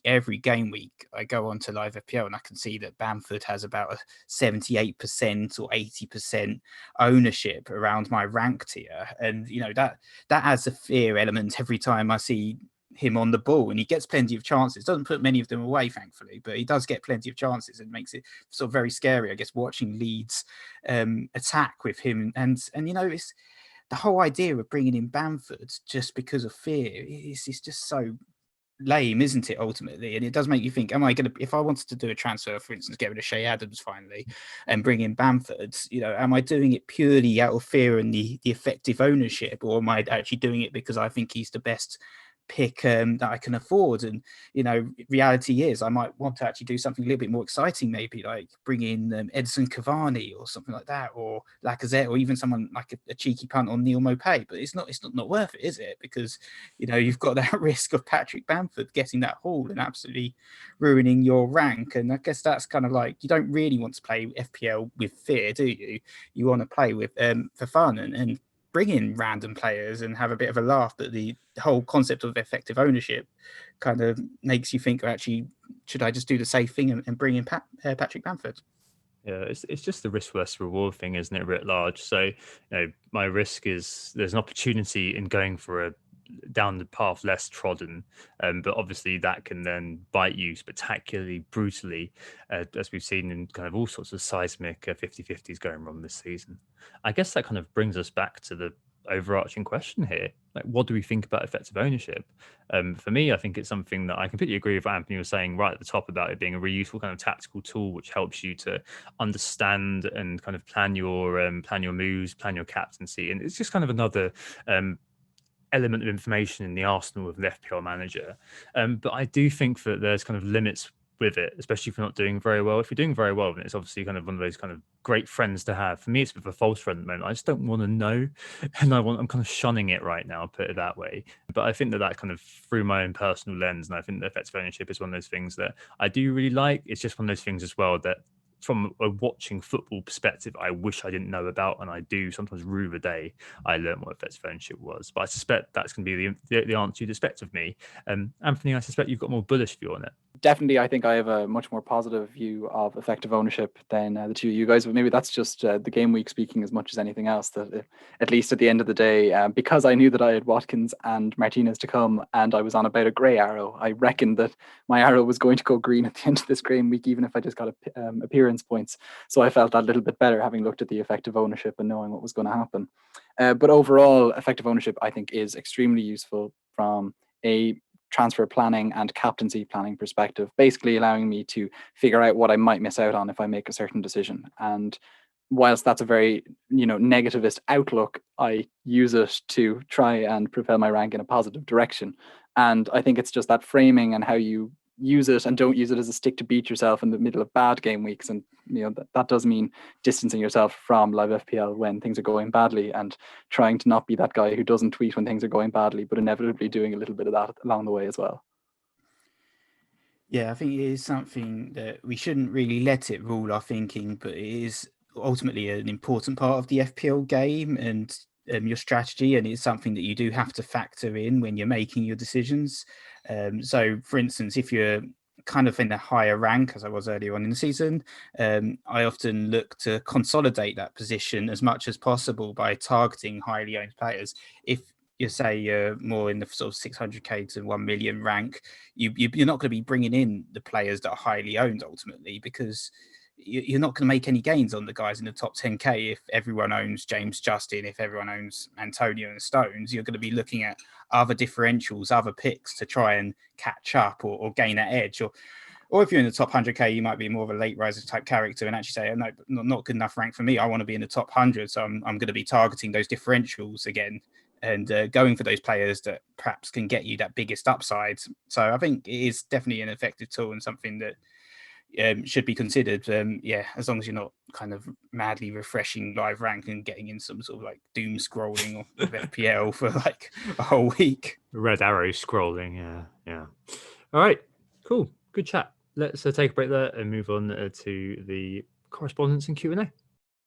game week I go on to Live FPL and I can see that Bamford has about a 78% or 80% ownership around my rank tier, and that adds a fear element every time I see him on the ball, and he gets plenty of chances. Doesn't put many of them away, thankfully, but he does get plenty of chances, and makes it sort of very scary, I guess, watching Leeds attack with him. And it's the whole idea of bringing in Bamford just because of fear. It's just so lame, isn't it, ultimately? And it does make you think, am I going to, if I wanted to do a transfer, for instance, get rid of Shea Adams finally and bring in Bamford, am I doing it purely out of fear and the effective ownership, or am I actually doing it because I think he's the best pick that I can afford? And reality is I might want to actually do something a little bit more exciting, maybe like bring in Edson Cavani or something like that, or Lacazette, or even someone like a cheeky punt on Neil Maupay. But it's not worth it, is it? Because you've got that risk of Patrick Bamford getting that haul and absolutely ruining your rank. And I guess that's kind of like, you don't really want to play FPL with fear, do you? You want to play with for fun and bring in random players and have a bit of a laugh. But the whole concept of effective ownership kind of makes you think, actually, should I just do the safe thing and bring in Patrick Bamford? Yeah, it's just the risk versus reward thing, isn't it, writ large? So, my risk is there's an opportunity in going for a down the path less trodden, but obviously that can then bite you spectacularly, brutally, as we've seen in kind of all sorts of seismic 50-50s going wrong this season. I guess that kind of brings us back to the overarching question here. Like, what do we think about effective ownership? For me, I think it's something that I completely agree with what Anthony was saying right at the top about it being a really useful kind of tactical tool, which helps you to understand and kind of plan your moves, plan your captaincy, and it's just kind of another element of information in the arsenal of the FPL manager. But I do think that there's kind of limits with it, especially if you're not doing very well. If you're doing very well, then it's obviously kind of one of those kind of great friends to have. For me, it's with a false friend at the moment. I just don't want to know, and I'm kind of shunning it right now, put it that way. But I think that kind of through my own personal lens, and I think that effective ownership is one of those things that I do really like. It's just one of those things as well that, from a watching football perspective, I wish I didn't know about, and I do sometimes rue the day I learned what effective ownership was. But I suspect that's going to be the answer you'd expect of me. Anthony, I suspect you've got a more bullish view on it. Definitely, I think I have a much more positive view of effective ownership than the two of you guys. But maybe that's just the game week speaking as much as anything else. That at least at the end of the day, because I knew that I had Watkins and Martinez to come, and I was on about a grey arrow, I reckoned that my arrow was going to go green at the end of this game week, even if I just got appearance points. So I felt that little bit better having looked at the effective ownership and knowing what was going to happen. But overall, effective ownership, I think, is extremely useful from a transfer planning and captaincy planning perspective, basically allowing me to figure out what I might miss out on if I make a certain decision. And whilst that's a very, negativist outlook, I use it to try and propel my rank in a positive direction. And I think it's just that framing and how you use it and don't use it as a stick to beat yourself in the middle of bad game weeks. And that does mean distancing yourself from live FPL when things are going badly, and trying to not be that guy who doesn't tweet when things are going badly, but inevitably doing a little bit of that along the way as well. Yeah, I think it is something that we shouldn't really let it rule our thinking, but it is ultimately an important part of the FPL game and your strategy, and it's something that you do have to factor in when you're making your decisions. So, for instance, if you're kind of in a higher rank, as I was earlier on in the season, I often look to consolidate that position as much as possible by targeting highly owned players. If you say you're more in the sort of 600k to 1 million rank, you're not going to be bringing in the players that are highly owned ultimately, because you're not going to make any gains on the guys in the top 10k if everyone owns James Justin, if everyone owns Antonio and Stones. You're going to be looking at other differentials, other picks to try and catch up or gain that edge. Or if you're in the top 100k, you might be more of a late riser type character and actually say, oh, no, not good enough rank for me. I want to be in the top 100. So I'm going to be targeting those differentials again and going for those players that perhaps can get you that biggest upside. So I think it is definitely an effective tool and something that should be considered. As long as you're not kind of madly refreshing live rank and getting in some sort of like doom scrolling of FPL for like a whole week. Red arrow scrolling, yeah. All right, cool, good chat. Let's take a break there and move on to the correspondence and Q&A.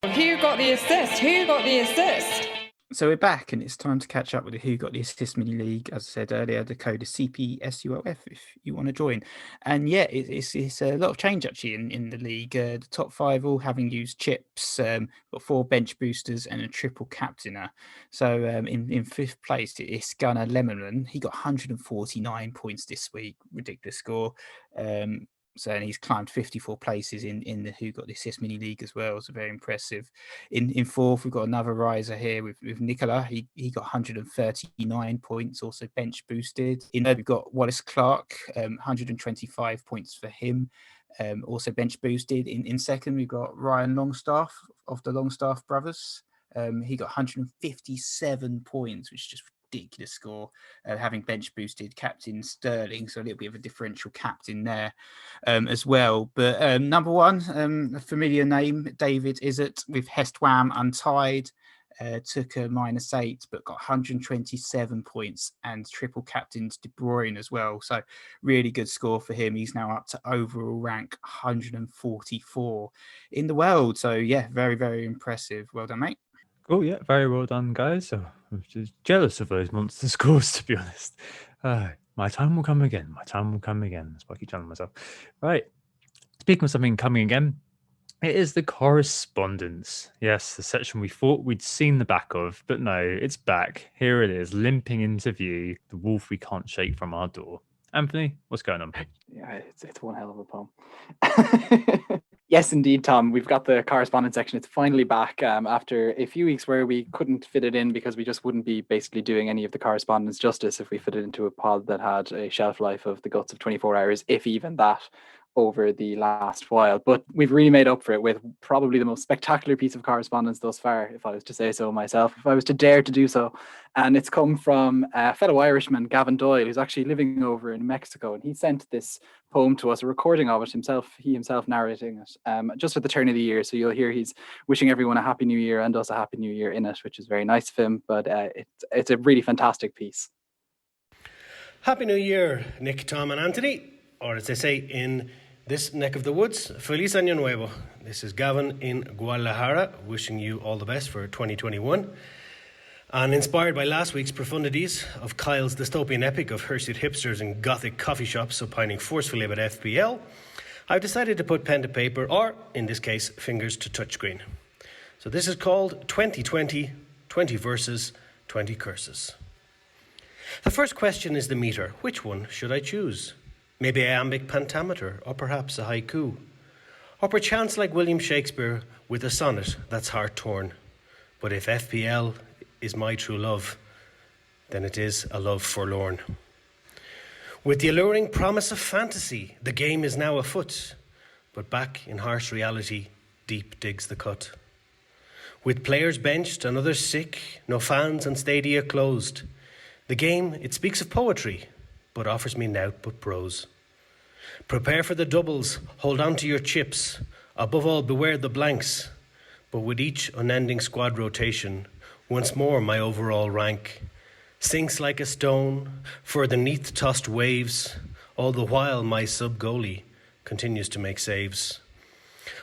Who got the assist? Who got the assist? So we're back and it's time to catch up with the Who Got the Assist mini league. As I said earlier, the code is CPSULF if you want to join. And yeah, it's a lot of change actually in the league. The top 5 all having used chips, got 4 bench boosters and a triple captainer. So in 5th place, it's Gunnar Lemonman. He got 149 points this week, ridiculous score. And he's climbed 54 places in the Who Got the Assist mini league as well. So very impressive. In 4th, we've got another riser here with Nicola. He got 139 points, also bench boosted. In 3rd, we've got Wallace Clark, 125 points for him, also bench boosted. In 2nd, we've got Ryan Longstaff of the Longstaff brothers. He got 157 points, which is just ridiculous score, having bench boosted captain Sterling, so a little bit of a differential captain there as well. But number 1, a familiar name, David Izzet with Hestwam Untied, took a -8 but got 127 points and triple captained De Bruyne as well, so really good score for him. He's now up to overall rank 144 in the world, so yeah, very, very impressive. Well done, mate. Cool, yeah, very well done, guys. So I'm just jealous of those monster scores, to be honest. My time will come again. My time will come again. That's what I keep telling myself. Right. Speaking of something coming again, it is the correspondence. Yes, the section we thought we'd seen the back of, but no, it's back. Here it is, limping into view, the wolf we can't shake from our door. Anthony, what's going on? Yeah, it's one hell of a poem. Yes, indeed, Tom. We've got the correspondence section. It's finally back after a few weeks where we couldn't fit it in because we just wouldn't be basically doing any of the correspondence justice if we fit it into a pod that had a shelf life of the guts of 24 hours, if even that, over the last while. But we've really made up for it with probably the most spectacular piece of correspondence thus far, if I was to say so myself, if I was to dare to do so. And it's come from a fellow Irishman, Gavin Doyle, who's actually living over in Mexico. And he sent this poem to us, a recording of it himself, he himself narrating it, just at the turn of the year. So you'll hear he's wishing everyone a happy new year and us a happy new year in it, which is very nice of him. But it's a really fantastic piece. Happy New Year, Nick, Tom and Anthony, or as they say in this neck of the woods, Feliz Año Nuevo. This is Gavin in Guadalajara, wishing you all the best for 2021. And inspired by last week's profundities of Kyle's dystopian epic of hirsute hipsters and gothic coffee shops opining forcefully about FPL, I've decided to put pen to paper, or in this case, fingers to touchscreen. So this is called 2020, 20 verses, 20 curses. The first question is the meter. Which one should I choose? Maybe iambic pentameter, or perhaps a haiku. Or perchance like William Shakespeare with a sonnet that's heart-torn. But if FPL is my true love, then it is a love forlorn. With the alluring promise of fantasy, the game is now afoot. But back in harsh reality, deep digs the cut. With players benched and others sick, no fans and stadia closed, the game, it speaks of poetry, but offers me nought but prose. Prepare for the doubles, hold on to your chips. Above all, beware the blanks. But with each unending squad rotation, once more my overall rank sinks like a stone further neath tossed waves, all the while my sub-goalie continues to make saves.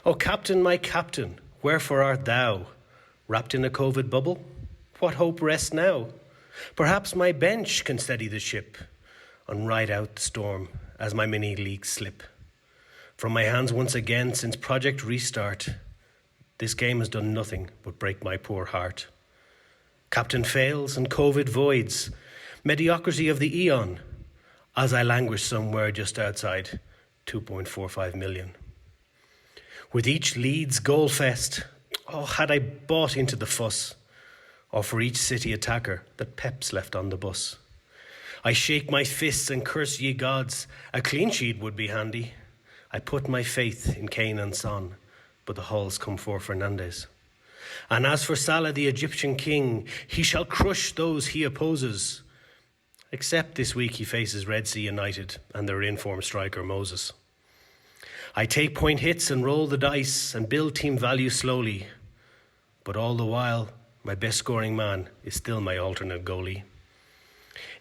O captain, my captain, wherefore art thou? Wrapped in a COVID bubble? What hope rests now? Perhaps my bench can steady the ship and ride out the storm as my mini leagues slip. From my hands once again since Project Restart, this game has done nothing but break my poor heart. Captain fails and COVID voids, mediocrity of the eon, as I languish somewhere just outside 2.45 million. With each Leeds goal fest, oh, had I bought into the fuss, or for each City attacker that Pep's left on the bus. I shake my fists and curse ye gods, a clean sheet would be handy. I put my faith in Kane and Son, but the halls come for Fernandes. And as for Salah, the Egyptian king, he shall crush those he opposes. Except this week he faces Red Sea United and their informed striker Moses. I take point hits and roll the dice and build team value slowly. But all the while, my best scoring man is still my alternate goalie.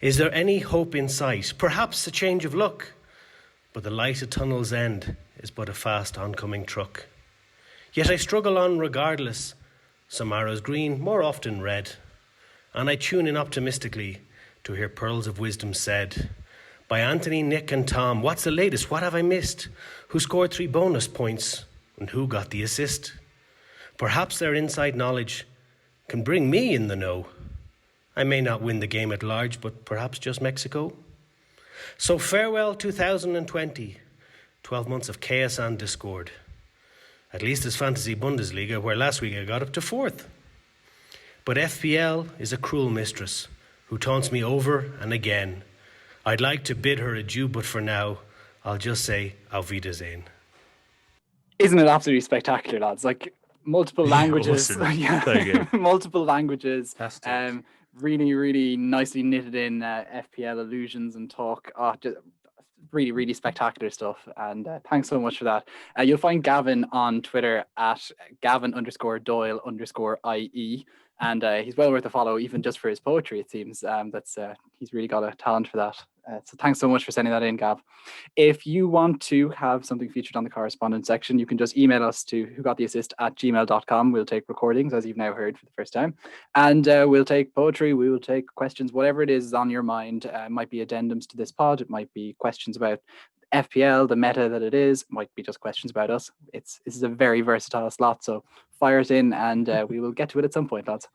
Is there any hope in sight? Perhaps a change of luck. But the light at tunnel's end is but a fast oncoming truck. Yet I struggle on regardless. Some arrows green, more often red. And I tune in optimistically to hear pearls of wisdom said by Anthony, Nick and Tom. What's the latest? What have I missed? Who scored 3 bonus points? And who got the assist? Perhaps their inside knowledge can bring me in the know. I may not win the game at large, but perhaps just Mexico. So farewell 2020, 12 months of chaos and discord. At least it's Fantasy Bundesliga, where last week I got up to 4th. But FPL is a cruel mistress who taunts me over and again. I'd like to bid her adieu, but for now, I'll just say Auf Wiedersehen. Isn't it absolutely spectacular, lads? Like multiple languages. Awesome. Yeah, So good. multiple languages. Fantastic. Really, really nicely knitted in FPL allusions and talk. Just really, really spectacular stuff. And thanks so much for that. You'll find Gavin on Twitter at Gavin_Doyle_IE. And he's well worth a follow, even just for his poetry, it seems. He's really got a talent for that. So thanks so much for sending that in, Gav. If you want to have something featured on the correspondence section, you can just email us to whogottheassist@gmail.com. We'll take recordings, as you've now heard for the first time. And we'll take poetry, we will take questions, whatever it is on your mind. It might be addendums to this pod, it might be questions about FPL, the meta that it is, it might be just questions about us. This is a very versatile slot, so fire it in and we will get to it at some point, lads.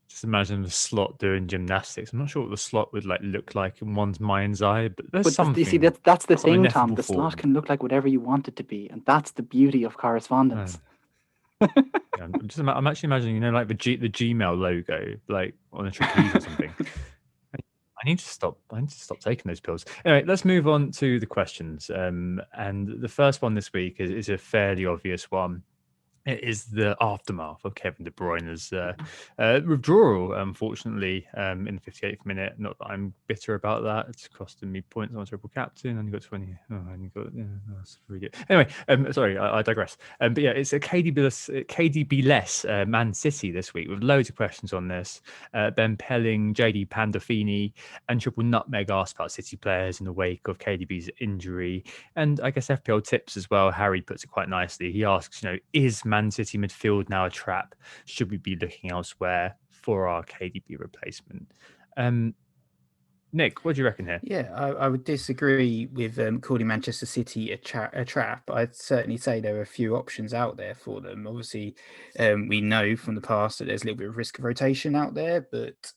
Just imagine the slot doing gymnastics. I'm not sure what the slot would look like in one's mind's eye, but there's But something. you see, that's the some thing, Tom. ineffable The slot form. can look like whatever you want it to be, and that's the beauty of correspondence. Yeah, I'm actually imagining, like the Gmail logo, like on a trapeze or something. I need to stop taking those pills. Anyway, let's move on to the questions. And the first one this week is a fairly obvious one. It is the aftermath of Kevin De Bruyne's withdrawal, unfortunately, in the 58th minute. Not that I'm bitter about that. It's costing me points on triple captain. Only got 20. That's really good. Anyway, sorry, I digress. But yeah, it's a KDB-less Man City this week with loads of questions on this. Ben Pelling, JD Pandolfini, and Triple Nutmeg asked about City players in the wake of KDB's injury. And I guess FPL tips as well. Harry puts it quite nicely. He asks, is Man City midfield now a trap? Should we be looking elsewhere for our KDB replacement? Nick, what do you reckon here? Yeah, I would disagree with calling Manchester City a trap. I'd certainly say there are a few options out there for them. Obviously, we know from the past that there's a little bit of risk of rotation out there, but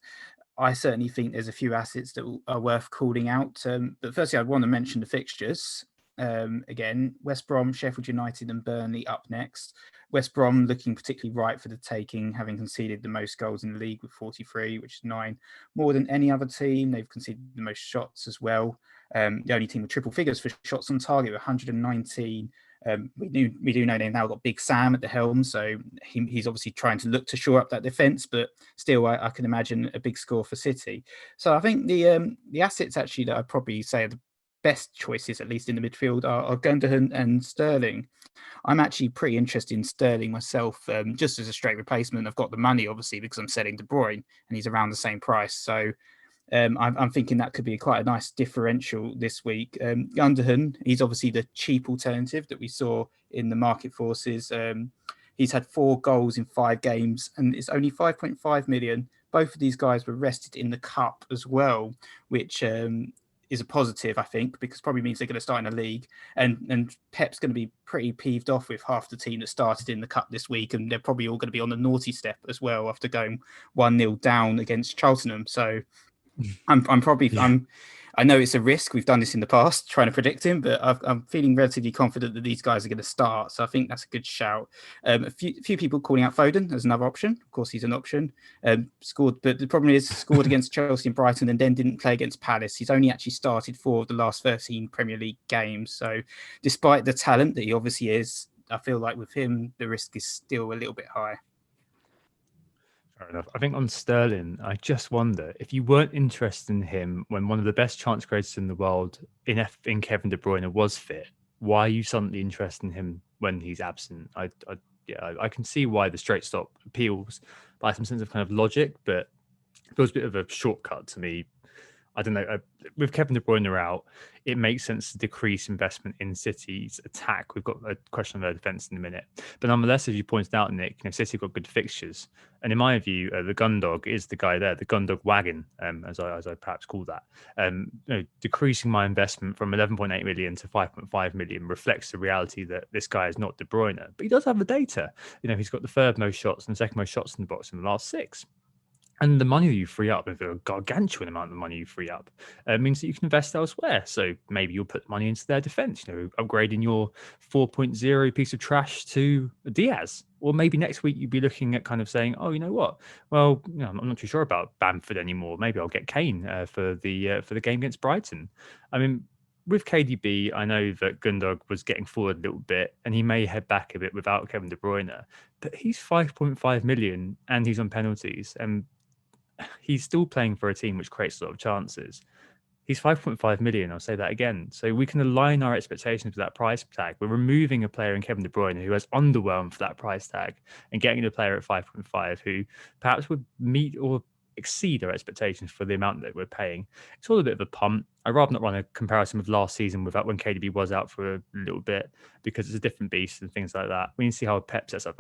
I certainly think there's a few assets that are worth calling out. But firstly, I'd want to mention the fixtures. Again, West Brom, Sheffield United and Burnley up next. West Brom looking particularly ripe for the taking, having conceded the most goals in the league with 43, which is 9 more than any other team. They've conceded the most shots as well. The only team with triple figures for shots on target with 119. We do know they've now got Big Sam at the helm, so he's obviously trying to look to shore up that defence, but still I can imagine a big score for City. So I think the assets actually that I'd probably say are the best choices, at least in the midfield, are Gundogan and Sterling. I'm actually pretty interested in Sterling myself, just as a straight replacement. I've got the money, obviously, because I'm selling De Bruyne, and he's around the same price. So I'm thinking that could be quite a nice differential this week. Gundogan, he's obviously the cheap alternative that we saw in the market forces. He's had 4 goals in 5 games, and it's only 5.5 million. Both of these guys were rested in the cup as well, which is a positive, I think, because probably means they're going to start in a league. And Pep's going to be pretty peeved off with half the team that started in the cup this week, and they're probably all going to be on the naughty step as well after going 1-0 down against Cheltenham. So I know it's a risk. We've done this in the past, trying to predict him, but I'm feeling relatively confident that these guys are going to start. So I think that's a good shout. A few people calling out Foden as another option. Of course, he's an option. Scored, but the problem is scored against Chelsea and Brighton and then didn't play against Palace. He's only actually started 4 of the last 13 Premier League games. So despite the talent that he obviously is, I feel like with him, the risk is still a little bit high. Fair enough. I think on Sterling, I just wonder if you weren't interested in him when one of the best chance creators in the world in Kevin De Bruyne was fit. Why are you suddenly interested in him when he's absent? I can see why the straight stop appeals by some sense of kind of logic, but it feels a bit of a shortcut to me. I don't know. With Kevin De Bruyne out, it makes sense to decrease investment in City's attack. We've got a question of their defence in a minute. But nonetheless, as you pointed out, Nick, City have got good fixtures. And in my view, the Gundog is the guy there, the Gundog wagon, as I perhaps call that. Decreasing my investment from 11.8 million to 5.5 million reflects the reality that this guy is not De Bruyne. But he does have the data. He's got the third most shots and the second most shots in the box in the last 6. And the money that you free up, a gargantuan amount of money you free up, means that you can invest elsewhere. So maybe you'll put money into their defense, upgrading your 4.0 piece of trash to Diaz. Or maybe next week you'd be looking at kind of saying, oh, you know what? Well, I'm not too sure about Bamford anymore. Maybe I'll get Kane for the game against Brighton. I mean, with KDB, I know that Gundog was getting forward a little bit and he may head back a bit without Kevin De Bruyne, but he's 5.5 million and he's on penalties. And he's still playing for a team which creates a lot of chances. He's 5.5 million. I'll say that again. So we can align our expectations with that price tag. We're removing a player in Kevin De Bruyne who has underwhelmed for that price tag and getting a player at 5.5 who perhaps would meet or exceed our expectations for the amount that we're paying. It's all a bit of a punt. I'd rather not run a comparison with last season without when KDB was out for a little bit because it's a different beast and things like that. We need to see how Pep sets up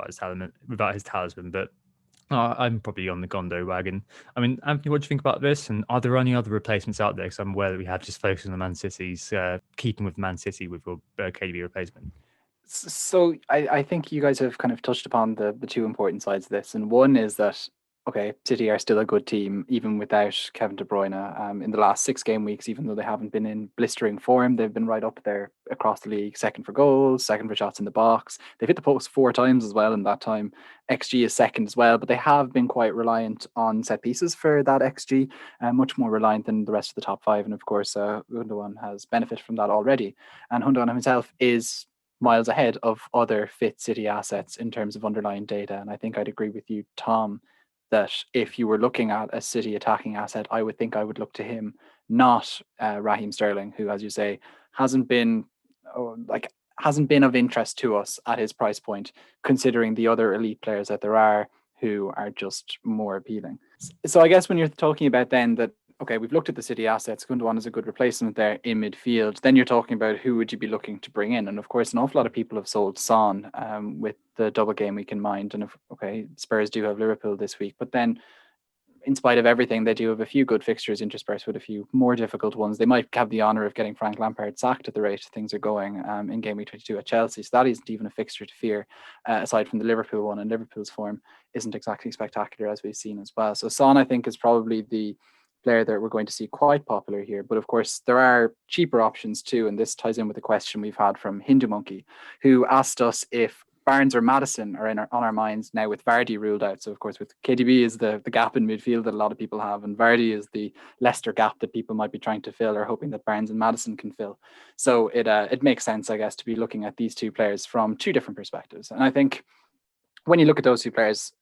without his talisman, but I'm probably on the Gondo wagon. I mean, Anthony, what do you think about this? And are there any other replacements out there? Because I'm aware that we have just focused on the Man City's, keeping with Man City with your KDB replacement. So I think you guys have kind of touched upon the 2 important sides of this. And one is that okay, City are still a good team, even without Kevin De Bruyne. In the last 6 game weeks, even though they haven't been in blistering form, they've been right up there across the league, second for goals, second for shots in the box. They've hit the post 4 times as well in that time. XG is second as well, but they have been quite reliant on set pieces for that XG, much more reliant than the rest of the top 5. And of course, Gundogan has benefited from that already. And Gundogan himself is miles ahead of other fit City assets in terms of underlying data. And I think I'd agree with you, Tom, that if you were looking at a City attacking asset, I would think I would look to him, not Raheem Sterling, who, as you say, hasn't been of interest to us at his price point, considering the other elite players that there are who are just more appealing. So I guess when you're talking about then that, okay, we've looked at the City assets, Gundogan is a good replacement there in midfield, then you're talking about who would you be looking to bring in. And of course, an awful lot of people have sold Son with the double game week in mind. And Spurs do have Liverpool this week, but then in spite of everything, they do have a few good fixtures interspersed with a few more difficult ones. They might have the honour of getting Frank Lampard sacked at the rate things are going in Game Week 22 at Chelsea. So that isn't even a fixture to fear, aside from the Liverpool one. And Liverpool's form isn't exactly spectacular, as we've seen as well. So Son, I think, is probably the player that we're going to see quite popular here. But of course, there are cheaper options too. And this ties in with a question we've had from Hindu Monkey, who asked us if Barnes or Maddison are on our minds now with Vardy ruled out. So of course with KDB is the gap in midfield that a lot of people have, and Vardy is the Leicester gap that people might be trying to fill or hoping that Barnes and Maddison can fill. So it makes sense, I guess, to be looking at these two players from two different perspectives. And I think when you look at those two players,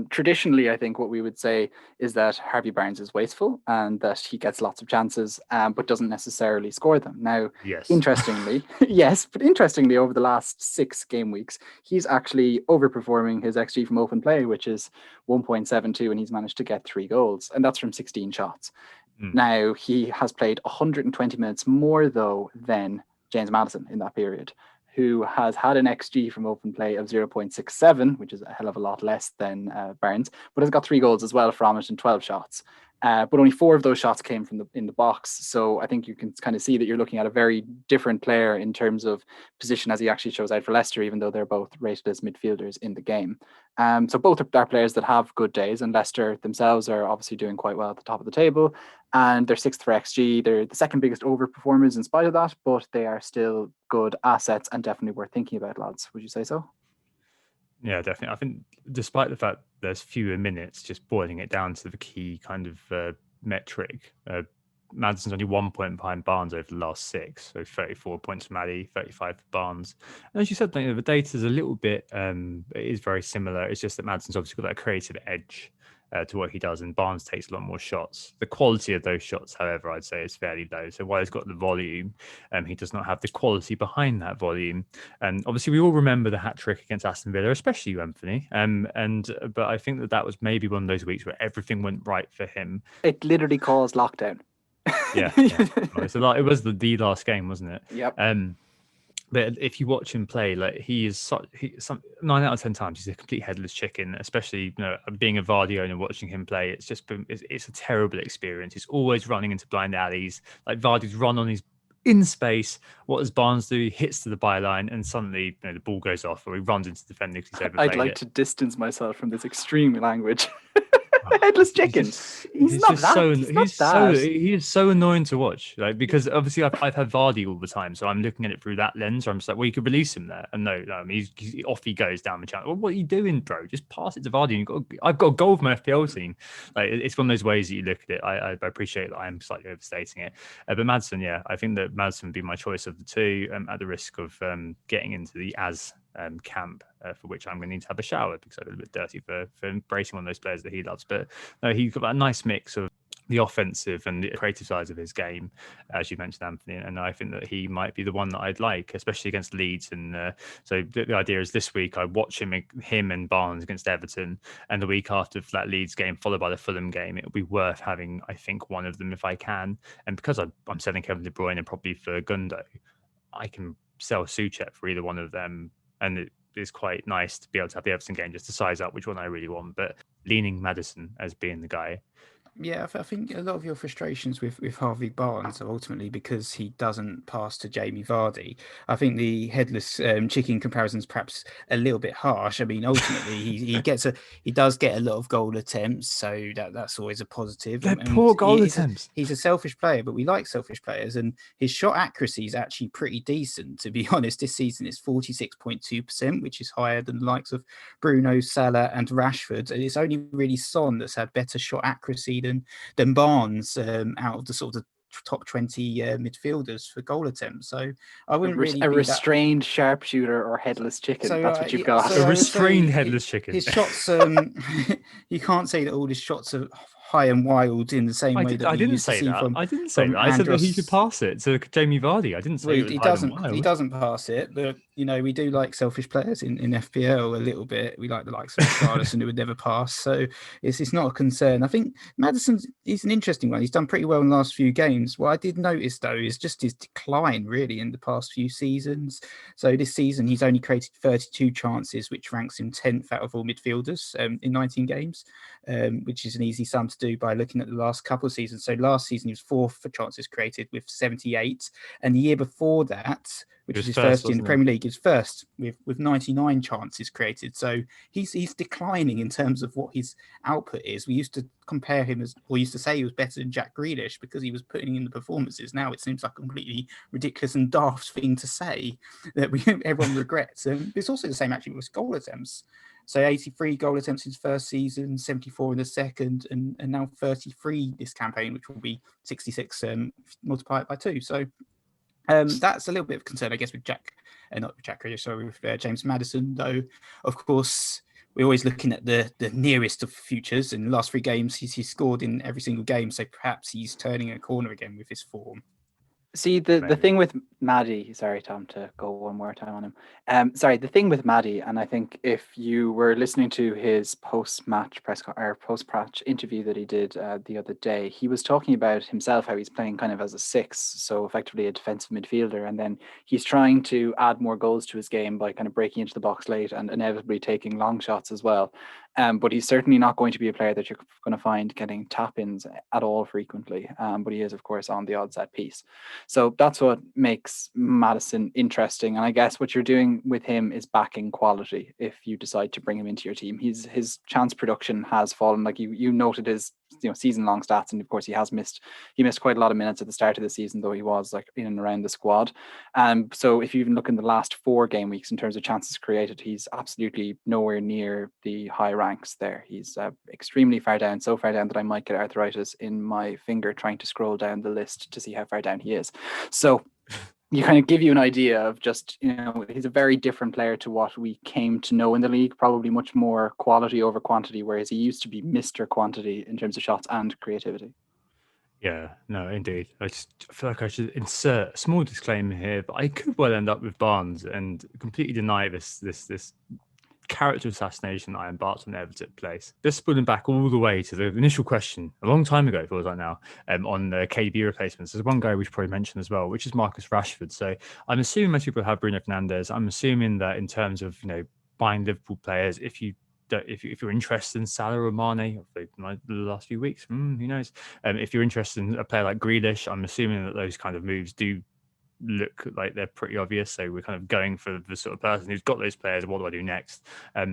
traditionally, I think what we would say is that Harvey Barnes is wasteful and that he gets lots of chances, but doesn't necessarily score them. Now, Yes. interestingly, yes, but interestingly, over the last 6 game weeks, he's actually overperforming his XG from open play, which is 1.72, and he's managed to get 3 goals, and that's from 16 shots. Now, he has played 120 minutes more, though, than James Maddison in that period, who has had an XG from open play of 0.67, which is a hell of a lot less than Barnes, but has got 3 goals as well from it and 12 shots. But only 4 of those shots came from in the box. So I think you can kind of see that you're looking at a very different player in terms of position as he actually shows out for Leicester, even though they're both rated as midfielders in the game. So both are players that have good days, and Leicester themselves are obviously doing quite well at the top of the table. And they're 6th for XG. They're the second biggest overperformers in spite of that, but they are still good assets and definitely worth thinking about, lads. Would you say so? Yeah, definitely. I think despite the fact there's fewer minutes, just boiling it down to the key kind of metric, Maddison's only 1 point behind Barnes over the last 6, so 34 points for Maddie, 35 for Barnes. And as you said, the data is a little bit, it is very similar. It's just that Maddison's obviously got that creative edge to what he does, and Barnes takes a lot more shots. The quality of those shots, however, I'd say is fairly low. So while he's got the volume, he does not have the quality behind that volume. And obviously, we all remember the hat trick against Aston Villa, especially you, Anthony. But I think that was maybe one of those weeks where everything went right for him. It literally caused lockdown. Yeah. It's a lot. It was the last game, wasn't it? Yep. But if you watch him play, like he is 9 out of 10 times he's a complete headless chicken. Especially being a Vardy owner, watching him play, it's a terrible experience. He's always running into blind alleys. Like Vardy's run on his in space. What does Barnes do? He hits to the byline, and suddenly the ball goes off, or he runs into the defender because he's overplayed I'd like it. to distance myself from this extreme language. Headless chicken. He is so annoying to watch, like, because obviously I've had Vardy all the time, so I'm looking at it through that lens. So I'm just like, well, you could release him there, and no, I mean, he's off he goes down the channel. Well, what are you doing, bro? Just pass it to Vardy. I've got a goal with my FPL team. Like, it's one of those ways that you look at it. I appreciate that I'm slightly overstating it, but Maddison, yeah, I think that Maddison would be my choice of the two, at the risk of getting into the camp, for which I'm going to need to have a shower because I'm a little bit dirty for embracing one of those players that he loves. But no, he's got that nice mix of the offensive and the creative sides of his game, as you mentioned, Anthony. And I think that he might be the one that I'd like, especially against Leeds. And so the idea is this week I watch him and Barnes against Everton, and the week after that Leeds game, followed by the Fulham game, it would be worth having, I think, one of them if I can. And because I'm selling Kevin De Bruyne and probably for Gundo, I can sell Souček for either one of them. And it is quite nice to be able to have the Everton game just to size up which one I really want. But leaning Maddison as being the guy. Yeah, I think a lot of your frustrations with Harvey Barnes are ultimately because he doesn't pass to Jamie Vardy. I think the headless chicken comparison is perhaps a little bit harsh. I mean, ultimately he does get a lot of goal attempts, so that's always a positive. They're poor goal attempts. He's a selfish player, but we like selfish players, and his shot accuracy is actually pretty decent. To be honest, this season it's 46.2%, which is higher than the likes of Bruno, Salah, and Rashford. And it's only really Son that's had better shot accuracy than Barnes out of the sort of top 20 midfielders for goal attempts. So I wouldn't really a be restrained sharpshooter or headless chicken. That's what you've got. A restrained headless chicken. His shots, you can't say that all his shots are high and wild in the same way that I we didn't used to say see that. from. I didn't say that. I said that he should pass it to Jamie Vardy. I didn't say it was He high and doesn't. wild. He doesn't pass it, but we do like selfish players in FPL a little bit. We like the likes of Richarlison who would never pass, so it's not a concern. I think Maddison is an interesting one. He's done pretty well in the last few games. What I did notice though is just his decline really in the past few seasons. So this season he's only created 32 chances, which ranks him 10th out of all midfielders in 19 games, which is an easy sum to do by looking at the last couple of seasons. So last season he was 4th for chances created with 78. And the year before that, which was his first year in the Premier League, is first with 99 chances created. So he's declining in terms of what his output is. We used to compare him used to say he was better than Jack Grealish because he was putting in the performances. Now it seems like a completely ridiculous and daft thing to say that everyone regrets. And it's also the same actually with goal attempts. So 83 goal attempts in his first season, 74 in the second, and now 33 this campaign, which will be 66 multiplied by 2. So that's a little bit of concern, I guess, with James Maddison, though, of course, we're always looking at the nearest of futures. In the last 3 games, he's scored in every single game, so perhaps he's turning a corner again with his form. See, the thing with Maddie, sorry, Tom, to go one more time on him. The thing with Maddie, and I think if you were listening to his post-match post-match interview that he did the other day, he was talking about himself, how he's playing kind of as a 6, so effectively a defensive midfielder, and then he's trying to add more goals to his game by kind of breaking into the box late and inevitably taking long shots as well. But he's certainly not going to be a player that you're going to find getting tap-ins at all frequently. But he is, of course, on the odd set piece. So that's what makes Maddison interesting. And I guess what you're doing with him is backing quality if you decide to bring him into your team. His chance production has fallen. Like you noted his season-long stats, and of course he missed quite a lot of minutes at the start of the season, though he was like in and around the squad. So if you even look in the last 4 game weeks in terms of chances created, he's absolutely nowhere near the high ranks there. He's extremely far down, so far down that I might get arthritis in my finger trying to scroll down the list to see how far down he is. So you kind of give you an idea of just, he's a very different player to what we came to know in the league, probably much more quality over quantity, whereas he used to be Mr. Quantity in terms of shots and creativity. Yeah, no, indeed. I feel like I should insert a small disclaimer here, but I could well end up with Barnes and completely deny this character assassination that I embarked on Everton place. Just pulling back all the way to the initial question a long time ago, it feels like now, on the KDB replacements. There's one guy we should probably mention as well, which is Marcus Rashford. So I'm assuming most people have Bruno Fernandes. I'm assuming that in terms of buying Liverpool players, if you're interested in Salah or Mane, the last few weeks, who knows? If you're interested in a player like Grealish, I'm assuming that those kind of moves do look like they're pretty obvious. So we're kind of going for the sort of person who's got those players. What do I do next? A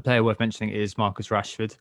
player worth mentioning is Marcus Rashford,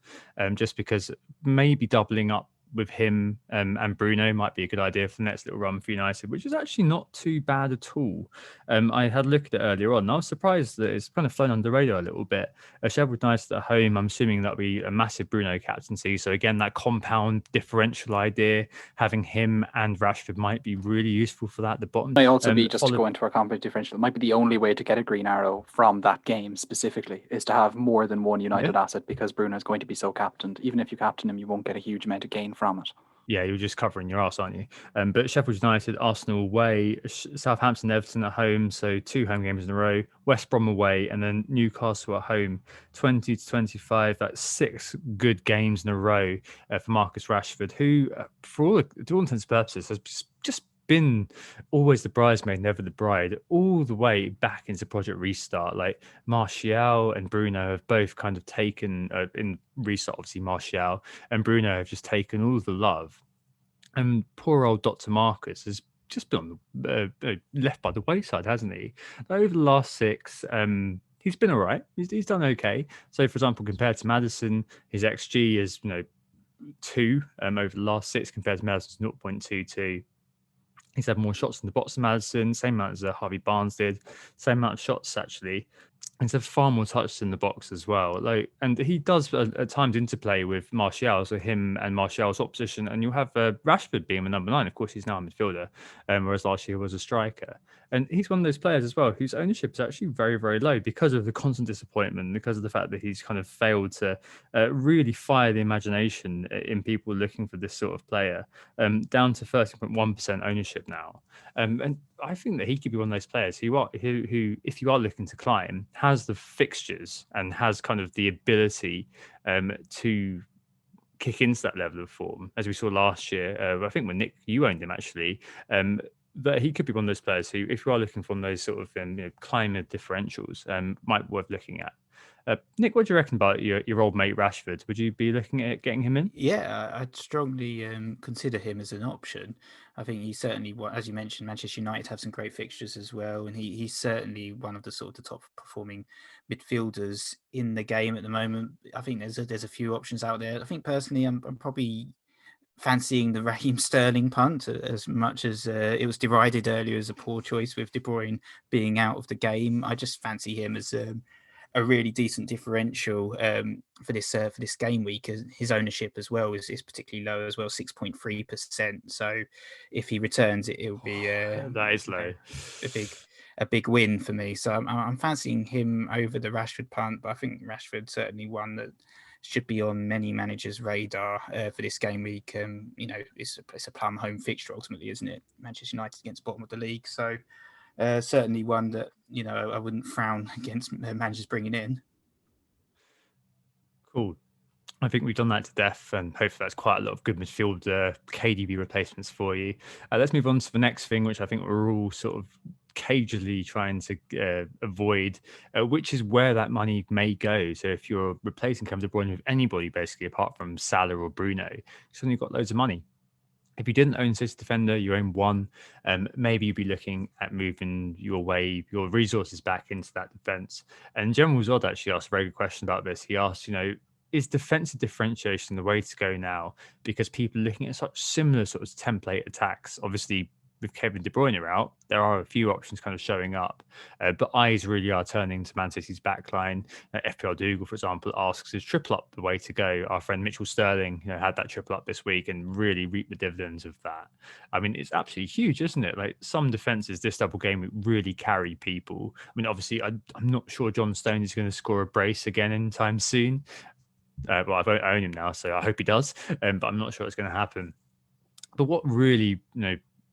just because maybe doubling up with him and Bruno might be a good idea for the next little run for United, which is actually not too bad at all. I had a look at it earlier on, and I was surprised that it's kind of flown under the radar a little bit. Sheffield United at home, I'm assuming that'll be a massive Bruno captaincy. So again, that compound differential idea, having him and Rashford might be really useful for that. The bottom may also be, just to go into our compound differential, it might be the only way to get a green arrow from that game specifically is to have more than one United asset, because Bruno is going to be so captained. Even if you captain him, you won't get a huge amount of gain from it. Yeah, you're just covering your ass, aren't you? But Sheffield United, Arsenal away, Southampton, Everton at home, so 2 home games in a row, West Brom away, and then Newcastle at home, 20 to 25. That's 6 good games in a row for Marcus Rashford, who, for all intents and purposes, has just been always the bridesmaid, never the bride, all the way back into Project Restart. Like Martial and Bruno have both kind of taken in Restart, obviously Martial and Bruno have just taken all the love, and poor old Dr. Marcus has just been left by the wayside, hasn't he? Over the last 6, he's been all right. He's done okay. So, for example, compared to Maddison, his XG is 2 over the last 6 compared to Maddison's 0.22. He's had more shots in the box than Maddison, same amount as Harvey Barnes did, same amount of shots actually. And so far more touches in the box as well. And he does at times interplay with Martial, so him and Martial's opposition. And you'll have Rashford being the number 9. Of course, he's now a midfielder, whereas last year was a striker. And he's one of those players as well whose ownership is actually very, very low because of the constant disappointment, because of the fact that he's kind of failed to really fire the imagination in people looking for this sort of player, down to 30.1% ownership now. And I think that he could be one of those players who, if you are looking to climb, has the fixtures and has kind of the ability to kick into that level of form, as we saw last year. I think when Nick, you owned him actually, that he could be one of those players who, if you are looking for those sort of climber differentials, might be worth looking at. Nick, what do you reckon about your old mate Rashford? Would you be looking at getting him in? Yeah, I'd strongly consider him as an option. I think he's certainly, as you mentioned, Manchester United have some great fixtures as well, and he's certainly one of the sort of the top performing midfielders in the game at the moment. I think there's a few options out there. I think personally, I'm probably fancying the Raheem Sterling punt as much as it was derided earlier as a poor choice with De Bruyne being out of the game. I just fancy him as a really decent differential for this game week. His ownership as well is particularly low as well, 6.3%. So if he returns, it'll be that is low, a big win for me. So I'm fancying him over the Rashford punt, but I think Rashford certainly one that should be on many managers' radar for this game week. It's a plum home fixture ultimately, isn't it? Manchester United against bottom of the league, so. Certainly one that I wouldn't frown against managers bringing in. Cool. I think we've done that to death, and hopefully that's quite a lot of good midfield KDB replacements for you. Let's move on to the next thing, which I think we're all sort of cagily trying to avoid, which is where that money may go. So if you're replacing Kevin De Bruyne with anybody, basically, apart from Salah or Bruno, suddenly you've got loads of money. If you didn't own City Defender, you own one, maybe you'd be looking at moving your resources back into that defense. And General Zod actually asked a very good question about this. He asked, is defensive differentiation the way to go now? Because people are looking at such similar sort of template attacks. Obviously, with Kevin De Bruyne out, there are a few options kind of showing up, but eyes really are turning to Man City's backline. FPL Dougal, for example, asks, is triple up the way to go? Our friend Mitchell Sterling had that triple up this week and really reaped the dividends of that. I mean, it's absolutely huge, isn't it? Like, some defenses this double game really carry people. I mean, obviously, I'm not sure John Stones is going to score a brace again anytime soon. Well, I own him now, so I hope he does, but I'm not sure it's going to happen. But what really,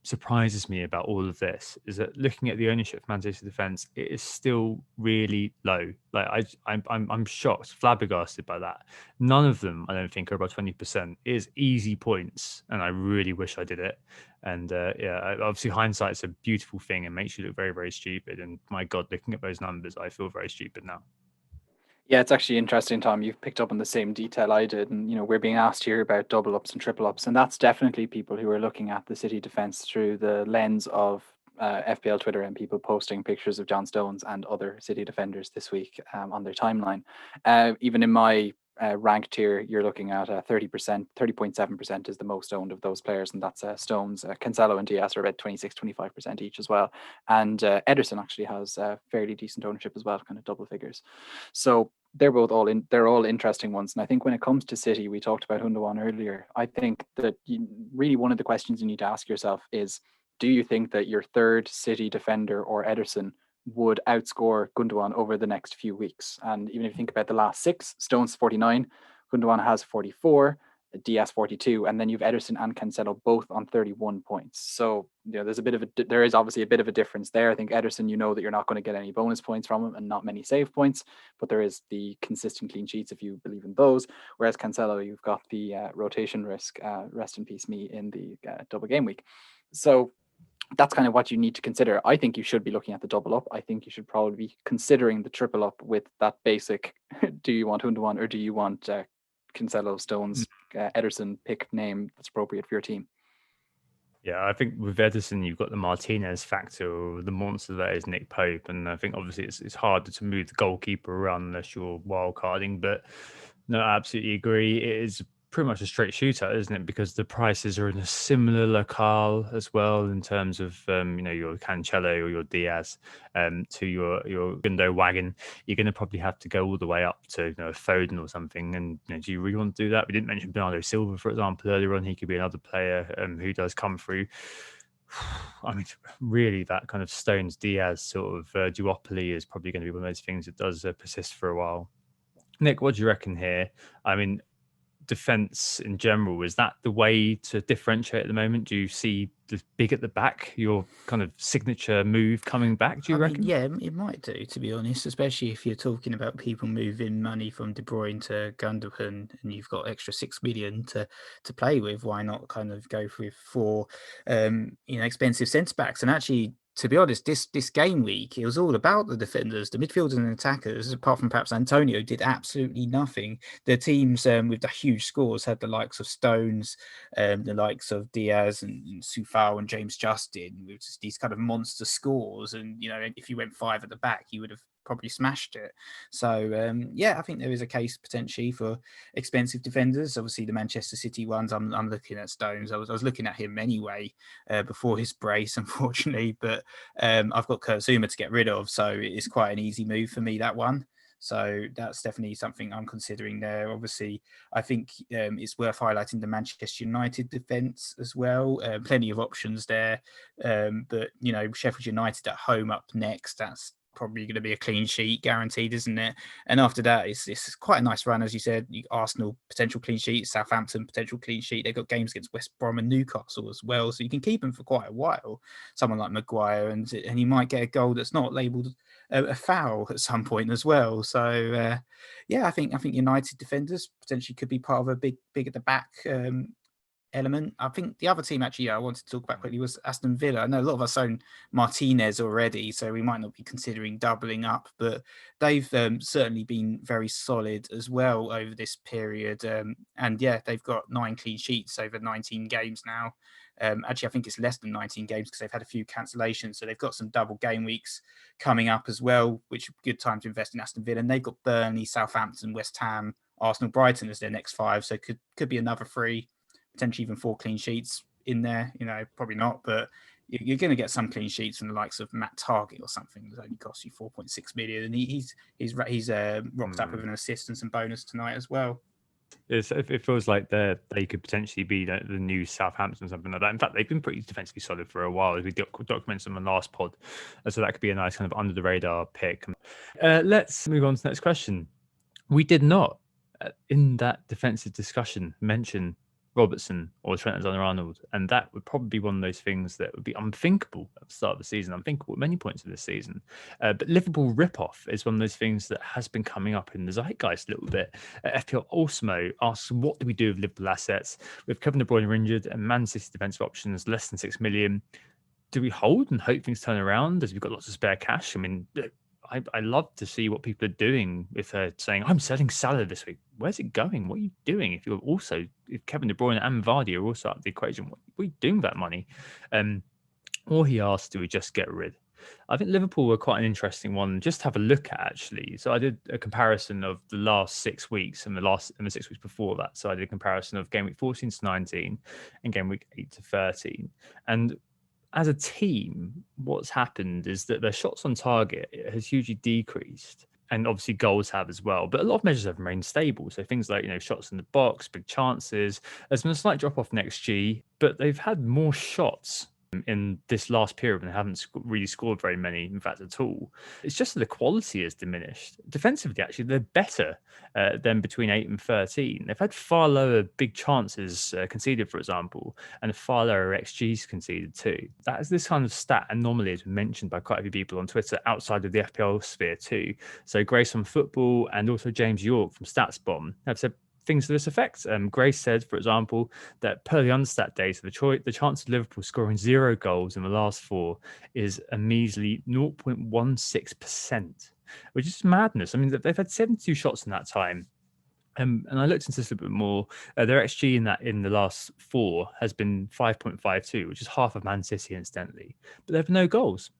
surprises me about all of this is that looking at the ownership of Man City defense, it is still really low. Like I'm shocked, flabbergasted by that. None of them, I don't think, are above 20%. It is easy points, and I really wish I did it. And obviously hindsight's a beautiful thing and makes you look very, very stupid. And my God, looking at those numbers, I feel very stupid now. Yeah, it's actually interesting, Tom. You've picked up on the same detail I did. And, we're being asked here about double ups and triple ups. And that's definitely people who are looking at the City defence through the lens of FPL Twitter and people posting pictures of John Stones and other City defenders this week on their timeline. Even in my ranked tier, you're looking at 30%, 30.7% is the most owned of those players. And that's Stones, Cancelo and Diaz are about 26, 25% each as well. And Ederson actually has fairly decent ownership as well, kind of double figures. So they're all interesting ones. And I think when it comes to City, we talked about Gundogan earlier. I think that really one of the questions you need to ask yourself is, do you think that your third City defender or Ederson would outscore Gundogan over the next few weeks? And even if you think about the last 6, Stones 49, Gundogan has 44, Diaz 42, and then you've Ederson and Cancelo both on 31 points. So there is obviously a bit of a difference there. I think Ederson, that you're not going to get any bonus points from him and not many save points, but there is the consistent clean sheets if you believe in those. Whereas Cancelo, you've got the rotation risk. Rest in peace, me, in the double game week. So that's kind of what you need to consider. I think you should be looking at the double up. I think you should probably be considering the triple up with that basic, do you want Gundogan or do you want Cancelo, Stones, Ederson, pick name that's appropriate for your team. Yeah, I think with Ederson, you've got the Martinez factor, or the monster that is Nick Pope. And I think obviously it's harder to move the goalkeeper around unless you're wild carding. But no, I absolutely agree. It is pretty much a straight shootout, isn't it? Because the prices are in a similar locale as well in terms of your Cancelo or your Diaz to your Gundo wagon. You're going to probably have to go all the way up to Foden or something. And do you really want to do that? We didn't mention Bernardo Silva, for example, earlier on. He could be another player who does come through. I mean, really, that kind of Stones Diaz sort of duopoly is probably going to be one of those things that does persist for a while. Nick, what do you reckon here? I mean, defense in general, is that the way to differentiate at the moment? Do you see the big at the back, your kind of signature move coming back, do you reckon? Yeah, it might do, to be honest, especially if you're talking about people moving money from De Bruyne to Gundogan and you've got extra 6 million to play with. Why not kind of go with 4 expensive centre backs? And actually, to be honest, this game week, it was all about the defenders, the midfielders and attackers, apart from perhaps Antonio, did absolutely nothing. The teams with the huge scores had the likes of Stones, the likes of Diaz and Soufal and James Justin, with these kind of monster scores. And, if you went 5 at the back, you would have probably smashed it. So I think there is a case potentially for expensive defenders. Obviously the Manchester City ones, I'm looking at Stones. I was looking at him anyway before his brace, unfortunately, but I've got Kurt Zouma to get rid of, so it's quite an easy move for me, that one. So that's definitely something I'm considering there. Obviously, I think it's worth highlighting the Manchester United defence as well. Plenty of options there. But, Sheffield United at home up next, that's probably going to be a clean sheet guaranteed, isn't it? And after that, it's quite a nice run, as you said. Arsenal potential clean sheet, Southampton potential clean sheet. They've got games against West Brom and Newcastle as well, so you can keep them for quite a while. Someone like Maguire, and you might get a goal that's not labelled a foul at some point as well. So I think United defenders potentially could be part of a big at the back element. I think the other team actually I wanted to talk about quickly was Aston Villa. I know a lot of us own Martinez already, so we might not be considering doubling up, but they've certainly been very solid as well over this period. They've got 9 clean sheets over 19 games now. Actually, I think it's less than 19 games because they've had a few cancellations. So they've got some double game weeks coming up as well, which is a good time to invest in Aston Villa. And they've got Burnley, Southampton, West Ham, Arsenal, Brighton as their next 5. So could be another 3, potentially even 4 clean sheets in there. Probably not, but you're going to get some clean sheets from the likes of Matt Target or something that only costs you 4.6 million. And he's rocked up with an assist and some bonus tonight as well. It feels like they could potentially be the new Southampton, something like that. In fact, they've been pretty defensively solid for a while, as we documented on the last pod. So that could be a nice kind of under the radar pick. Let's move on to the next question. We did not, in that defensive discussion, mention Robertson or Trent Alexander-Arnold, and that would probably be one of those things that would be unthinkable at the start of the season, unthinkable at many points of this season. But Liverpool rip-off is one of those things that has been coming up in the zeitgeist a little bit. FPL Ultimo asks, what do we do with Liverpool assets? With Kevin De Bruyne injured and Man City defensive options less than 6 million, do we hold and hope things turn around as we've got lots of spare cash? I mean, I love to see what people are doing with saying, I'm selling Salah this week. Where's it going? What are you doing? If Kevin De Bruyne and Vardy are also out of the equation, what are you doing with that money? Or he asked, do we just get rid? I think Liverpool were quite an interesting one just to have a look at, actually. So I did a comparison of the last 6 weeks and the 6 weeks before that. So I did a comparison of game week 14 to 19 and game week 8 to 13. And as a team, what's happened is that their shots on target has hugely decreased, and obviously goals have as well. But a lot of measures have remained stable. So things like shots in the box, big chances. There's been a slight drop off in XG, but they've had more shots in this last period and they haven't really scored very many, in fact, at all. It's just that the quality has diminished. Defensively, actually, they're better than between 8 and 13. They've had far lower big chances conceded, for example, and far lower XGs conceded too. That is this kind of stat anomaly has been mentioned by quite a few people on Twitter outside of the FPL sphere too. So Grace on Football and also James York from StatsBomb have said things to this effect. Grace said, for example, that per the Unstat data, the chance of Liverpool scoring 0 goals in the last 4 is a measly 0.16%, which is madness. I mean, they've had 72 shots in that time. And I looked into this a little bit more. Their XG in the last 4 has been 5.52, which is half of Man City, incidentally. But they have no goals.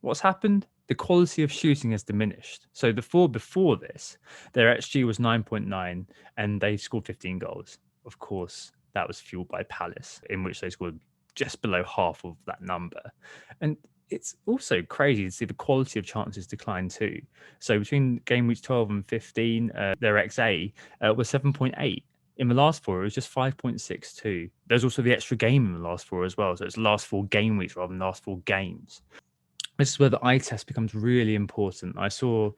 What's happened? The quality of shooting has diminished. So the 4 before this, their XG was 9.9 and they scored 15 goals. Of course, that was fueled by Palace, in which they scored just below half of that number. And it's also crazy to see the quality of chances decline too. So between game weeks 12 and 15, their XA was 7.8. In the last 4, it was just 5.62. There's also the extra game in the last 4 as well. So it's last 4 game weeks rather than last 4 games. This is where the eye test becomes really important. I saw,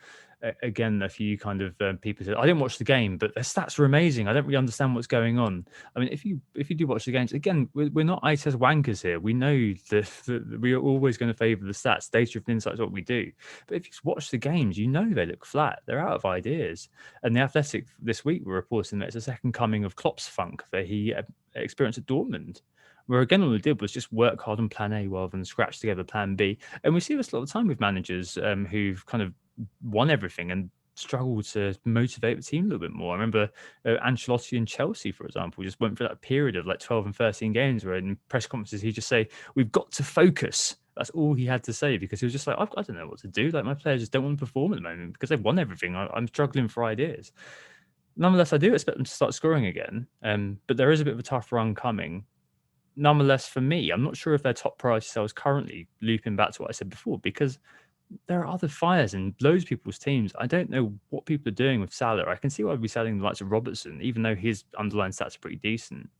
again, a few kind of people said, I didn't watch the game, but their stats were amazing. I don't really understand what's going on. I mean, if you do watch the games, again, we're not eye test wankers here. We know that we are always going to favour the stats. Data-driven insight is what we do. But if you watch the games, you know they look flat. They're out of ideas. And the Athletic this week were reporting that it's a second coming of Klopp's funk that he experienced at Dortmund, where again all they did was just work hard on plan A rather than scratch together plan B. And we see this a lot of the time with managers who've kind of won everything and struggle to motivate the team a little bit more. I remember Ancelotti and Chelsea, for example, just went through that period of like 12 and 13 games where in press conferences he'd just say, we've got to focus. That's all he had to say, because he was just like, I don't know what to do. Like, my players just don't want to perform at the moment because they've won everything. I'm struggling for ideas. Nonetheless, I do expect them to start scoring again, but there is a bit of a tough run coming. Nonetheless, for me, I'm not sure if their top priority sales currently, looping back to what I said before, because there are other fires in loads of people's teams. I don't know what people are doing with Salah. I can see why we'd be selling the likes of Robertson, even though his underlying stats are pretty decent.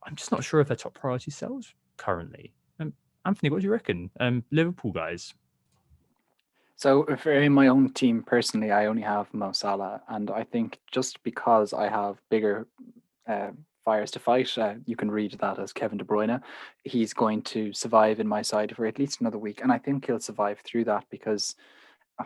I'm just not sure if their top priority sells currently. Anthony, what do you reckon? Liverpool guys. So for my own team personally, I only have Mo Salah, and I think just because I have bigger fires to fight, you can read that as Kevin De Bruyne. He's going to survive in my side for at least another week, and I think he'll survive through that because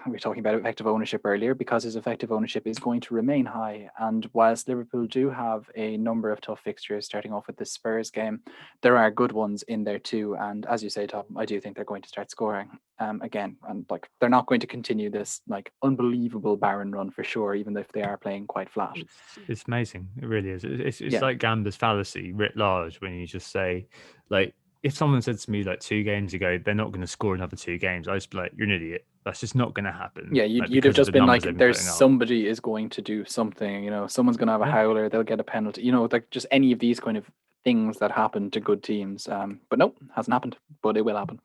we were talking about effective ownership earlier, because his effective ownership is going to remain high. And whilst Liverpool do have a number of tough fixtures, starting off with the Spurs game, there are good ones in there too. And as you say, Tom, I do think they're going to start scoring again. And like, they're not going to continue this like unbelievable barren run for sure, even if they are playing quite flat. It's amazing. It really is. It's like Gambler's fallacy writ large, when you just say, like, if someone said to me like 2 games ago, they're not going to score another 2 games, I'd just be like, you're an idiot. That's just not going to happen. Yeah, you'd have just been like, there's somebody is going to do something, someone's going to have a howler, they'll get a penalty, like just any of these kind of things that happen to good teams. But no, hasn't happened, but it will happen.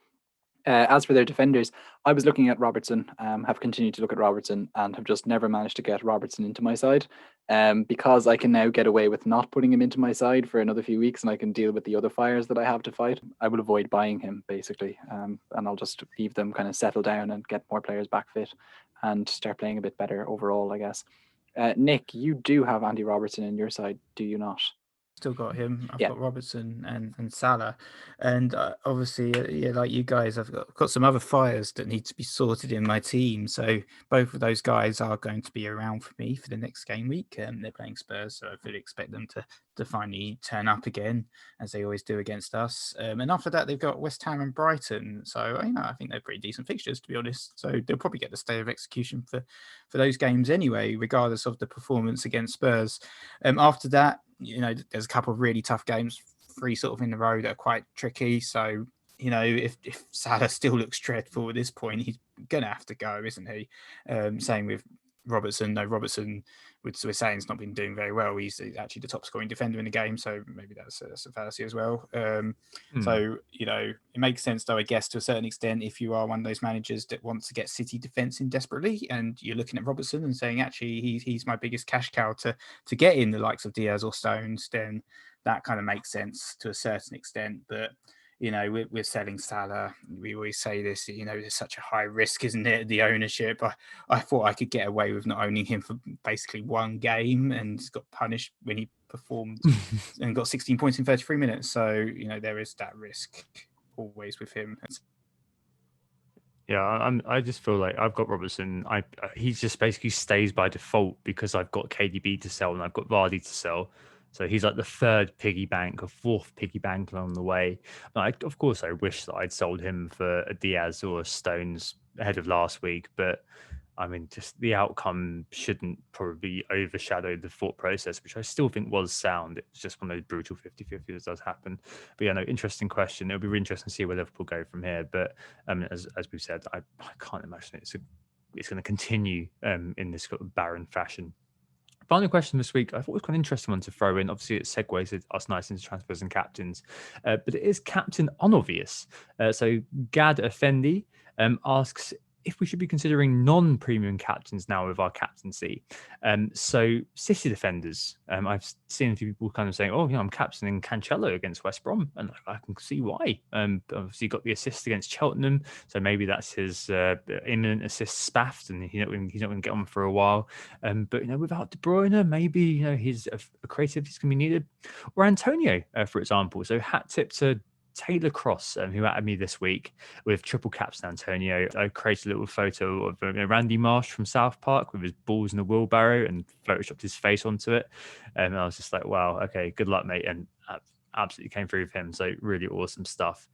As for their defenders, I was looking at Robertson, have continued to look at Robertson, and have just never managed to get Robertson into my side. Because I can now get away with not putting him into my side for another few weeks, and I can deal with the other fires that I have to fight, I will avoid buying him basically, and I'll just leave them kind of settle down and get more players back fit and start playing a bit better overall, I guess. Nick, you do have Andy Robertson in your side, do you not? Still got him. I've got Robertson and Salah, and obviously, like you guys, I've got some other fires that need to be sorted in my team. So both of those guys are going to be around for me for the next game week. They're playing Spurs, so I fully expect them to finally turn up again, as they always do against us. And after that, they've got West Ham and Brighton. So I think they're pretty decent fixtures, to be honest. So they'll probably get the state of execution for those games anyway, regardless of the performance against Spurs. After that, there's a couple of really tough games, 3 sort of in a row that are quite tricky. So, if Salah still looks dreadful at this point, he's going to have to go, isn't he? Same with Robertson. No, Robertson, we're saying, he's not been doing very well. He's actually the top scoring defender in the game, so maybe that's a fallacy as well. So, it makes sense, though, I guess, to a certain extent, if you are one of those managers that wants to get City defence in desperately, and you're looking at Robertson and saying, actually, he's my biggest cash cow to get in the likes of Diaz or Stones, then that kind of makes sense to a certain extent. But we're selling Salah. We always say this, there's such a high risk, isn't it? The ownership. I thought I could get away with not owning him for basically 1 game, and got punished when he performed and got 16 points in 33 minutes. So, there is that risk always with him. I just feel like I've got Robertson. He just basically stays by default because I've got KDB to sell and I've got Vardy to sell. So he's like the third piggy bank or fourth piggy bank along the way. Of course, I wish that I'd sold him for a Diaz or a Stones ahead of last week, but I mean, just the outcome shouldn't probably overshadow the thought process, which I still think was sound. It's just one of those brutal 50-50 that does happen. But yeah, no, interesting question. It'll be really interesting to see where Liverpool go from here. But as we've said, I can't imagine it's going to continue in this sort of barren fashion. Final question this week, I thought it was quite an interesting one to throw in. Obviously, it segues us nice into transfers and captains, but it is captain unobvious. So Gad Effendi asks if we should be considering non-premium captains now with our captaincy. So City defenders, I've seen a few people kind of saying, "Oh, I'm captaining Cancelo against West Brom," and I can see why. Obviously, got the assist against Cheltenham, so maybe that's his imminent assist spaffed, and he's not going to get on for a while. But without De Bruyne, maybe his creativity is going to be needed, or Antonio, for example. So hat tip to Taylor Cross, who added me this week with triple caps Antonio. I created a little photo of Randy Marsh from South Park with his balls in a wheelbarrow and photoshopped his face onto it. And I was just like, wow, okay, good luck, mate. And absolutely came through with him. So really awesome stuff.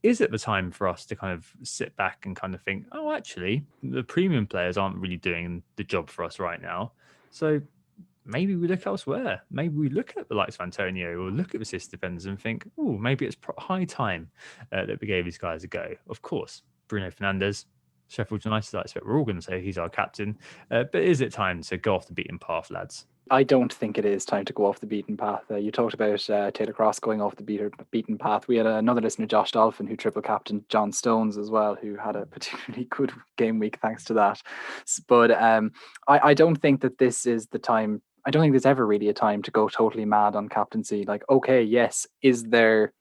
Is it the time for us to kind of sit back and kind of think, oh, actually, the premium players aren't really doing the job for us right now. So maybe we look elsewhere. Maybe we look at the likes of Antonio or look at the assist defenders and think, oh, maybe it's high time that we gave these guys a go. Of course, Bruno Fernandes, Sheffield United, I expect we're all going to say he's our captain. But is it time to go off the beaten path, lads? I don't think it is time to go off the beaten path. You talked about Taylor Cross going off the beaten path. We had another listener, Josh Dolphin, who triple captained John Stones as well, who had a particularly good game week thanks to that. But I don't think that this is the time. I don't think there's ever really a time to go totally mad on captaincy. Like, okay, yes, is there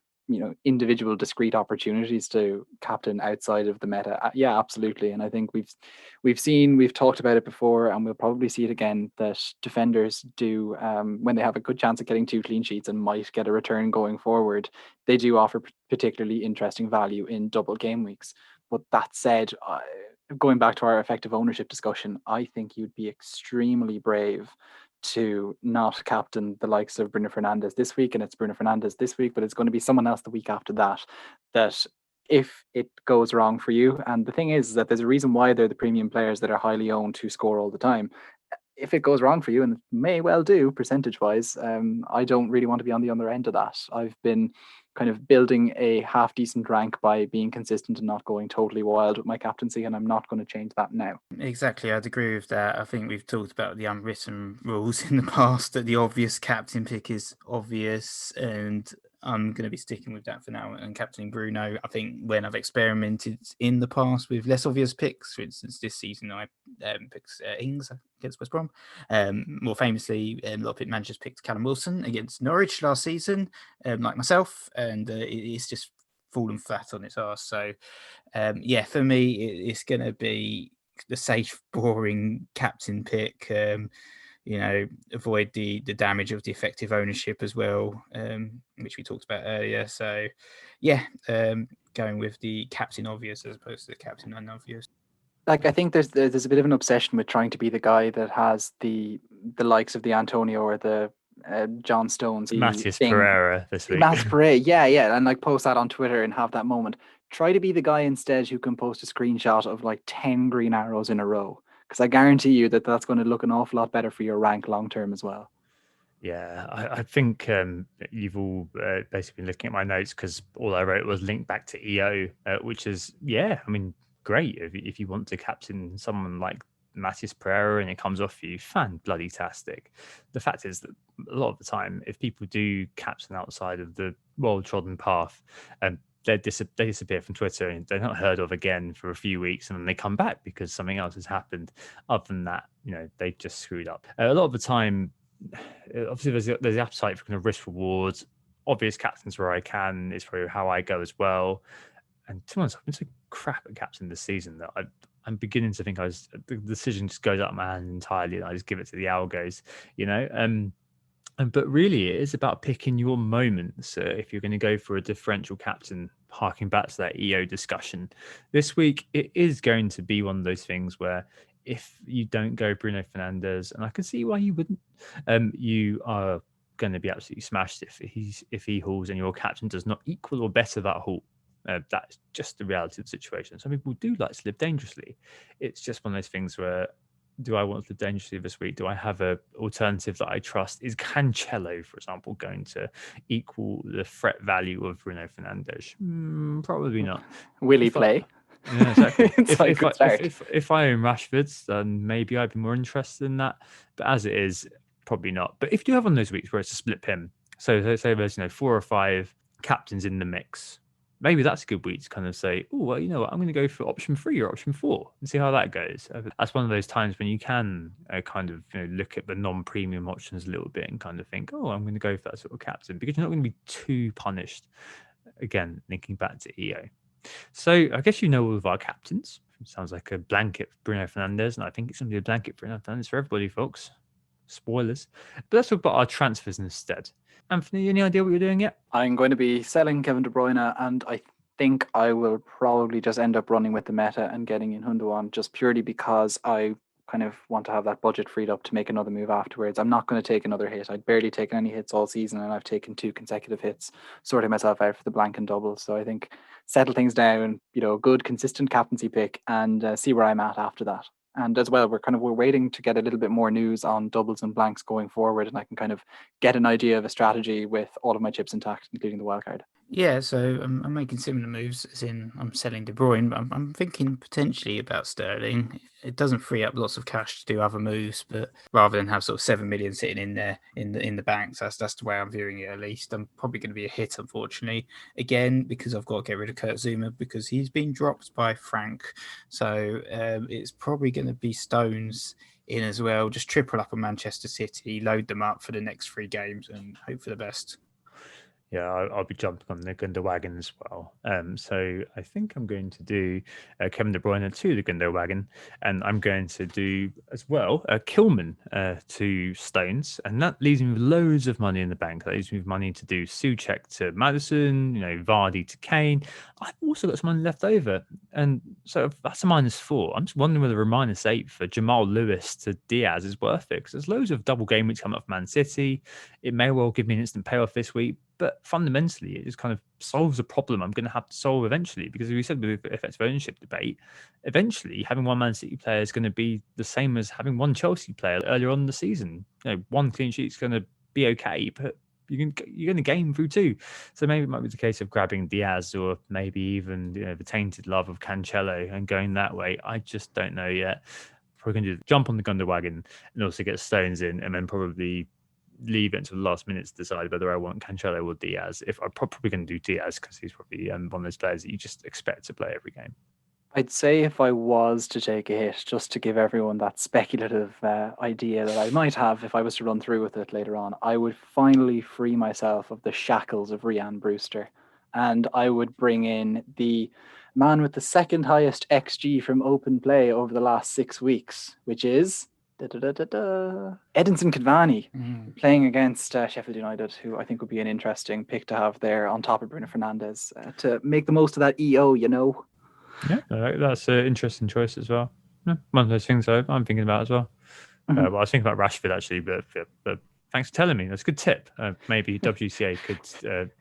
individual discrete opportunities to captain outside of the meta? Yeah, absolutely. And I think we've talked about it before, and we'll probably see it again, that defenders do, when they have a good chance of getting 2 clean sheets and might get a return going forward, they do offer particularly interesting value in double game weeks. But that said, going back to our effective ownership discussion, I think you'd be extremely brave to not captain the likes of Bruno Fernandes this week, and it's Bruno Fernandes this week, but it's going to be someone else the week after that, that if it goes wrong for you, and the thing is that there's a reason why they're the premium players that are highly owned who score all the time. If it goes wrong for you, and it may well do percentage wise, I don't really want to be on the other end of that. I've been kind of building a half decent rank by being consistent and not going totally wild with my captaincy, and I'm not going to change that now. Exactly, I'd agree with that. I think we've talked about the unwritten rules in the past, that the obvious captain pick is obvious, and I'm going to be sticking with that for now and captaining Bruno. I think when I've experimented in the past with less obvious picks, for instance, this season I picked Ings against West Brom. More famously, a lot of managers picked Callum Wilson against Norwich last season, like myself, and it's just fallen flat on its arse. So, for me, it's going to be the safe, boring captain pick. Avoid the damage of the effective ownership as well, which we talked about earlier. So, going with the captain obvious as opposed to the captain unobvious. Like, I think there's a bit of an obsession with trying to be the guy that has the likes of the Antonio or the John Stones. Matthias Pereira this week. Matthias Pereira, yeah, and like post that on Twitter and have that moment. Try to be the guy instead who can post a screenshot of like 10 green arrows in a row, because I guarantee you that that's going to look an awful lot better for your rank long term as well. Yeah, I think you've all basically been looking at my notes, because all I wrote was linked back to EO, which is, great. If you want to captain someone like Matthias Pereira and it comes off you, fan-bloody-tastic. The fact is that a lot of the time, if people do captain outside of the well-trodden path, they disappear from Twitter and they're not heard of again for a few weeks, and then they come back because something else has happened. Other than that, they just screwed up. A lot of the time, obviously there's the appetite for kind of risk rewards. Obvious captains where I can is probably how I go as well. And to be honest, I've been so crap at captain this season that I'm beginning to think the decision just goes out of my hand entirely, and I just give it to the algos, But really, it is about picking your moments. If you're going to go for a differential captain, harking back to that EO discussion, this week it is going to be one of those things where if you don't go Bruno Fernandes, and I can see why you wouldn't, you are going to be absolutely smashed if he hauls and your captain does not equal or better that haul. That's just the reality of the situation. Some people do like to live dangerously. It's just one of those things where, do I want to live dangerously this week? Do I have an alternative that I trust? Is Cancelo, for example, going to equal the threat value of Bruno Fernandes? Probably not. Will he play? Yeah, exactly. It's like a good start. if I own Rashford, then maybe I'd be more interested in that. But as it is, probably not. But if you have one of those weeks where it's a split pin, so say there's 4 or 5 captains in the mix, maybe that's a good week to kind of say, oh, well, you know what, I'm going to go for option 3 or option 4 and see how that goes. That's one of those times when you can kind of look at the non-premium options a little bit and kind of think, oh, I'm going to go for that sort of captain, because you're not going to be too punished. Again, linking back to EO. So I guess all of our captains. It sounds like a blanket for Bruno Fernandes, and I think it's going to be a blanket for Bruno Fernandes for everybody, folks. Spoilers. But let's talk about our transfers instead. Anthony, any idea what you're doing yet? I'm going to be selling Kevin De Bruyne, and I think I will probably just end up running with the meta and getting in Gundogan, just purely because I kind of want to have that budget freed up to make another move afterwards. I'm not going to take another hit. I'd barely taken any hits all season, and I've taken 2 consecutive hits, sorting myself out for the blank and double. So I think settle things down, good consistent captaincy pick, and see where I'm at after that. And as well, we're waiting to get a little bit more news on doubles and blanks going forward, and I can kind of get an idea of a strategy with all of my chips intact, including the wildcard. Yeah, so I'm making similar moves, as in I'm selling De Bruyne, but I'm thinking potentially about Sterling. It doesn't free up lots of cash to do other moves, but rather than have sort of 7 million sitting in there in the banks, that's the way I'm viewing it. At least I'm probably going to be a hit, unfortunately, again, because I've got to get rid of Kurt Zuma because he's been dropped by Frank. So it's probably going to be Stones in as well. Just triple up on Manchester City, load them up for the next 3 games, and hope for the best. Yeah, I'll be jumping on the Gundo wagon as well. So I think I'm going to do Kevin De Bruyne to the Gundo wagon, and I'm going to do as well Kilman to Stones, and that leaves me with loads of money in the bank. That leaves me with money to do Souček to Maddison, Vardy to Kane. I've also got some money left over, and so that's a -4. I'm just wondering whether a -8 for Jamal Lewis to Diaz is worth it, because there's loads of double game weeks coming up for Man City. It may well give me an instant payoff this week, but fundamentally, it just kind of solves a problem I'm going to have to solve eventually. Because as we said with the effective ownership debate, eventually having one Man City player is going to be the same as having one Chelsea player earlier on in the season. One clean sheet is going to be okay, but you're going to game through 2. So maybe it might be the case of grabbing Diaz, or maybe even the tainted love of Cancelo and going that way. I just don't know yet. We're going to jump on the Gundo wagon and also get Stones in, and then probably leave it until the last minute to decide whether I want Cancelo or Diaz. If I'm probably going to do Diaz, because he's probably one of those players that you just expect to play every game. I'd say if I was to take a hit, just to give everyone that speculative idea that I might have if I was to run through with it later on, I would finally free myself of the shackles of Rhian Brewster, and I would bring in the man with the second highest XG from open play over the last 6 weeks, which is Edinson Cavani, playing against Sheffield United, who I think would be an interesting pick to have there on top of Bruno Fernandes to make the most of that EO, Yeah, that's an interesting choice as well. One of those things I'm thinking about as well. Mm-hmm. Well, I was thinking about Rashford actually, but thanks for telling me. That's a good tip. Maybe WGTA could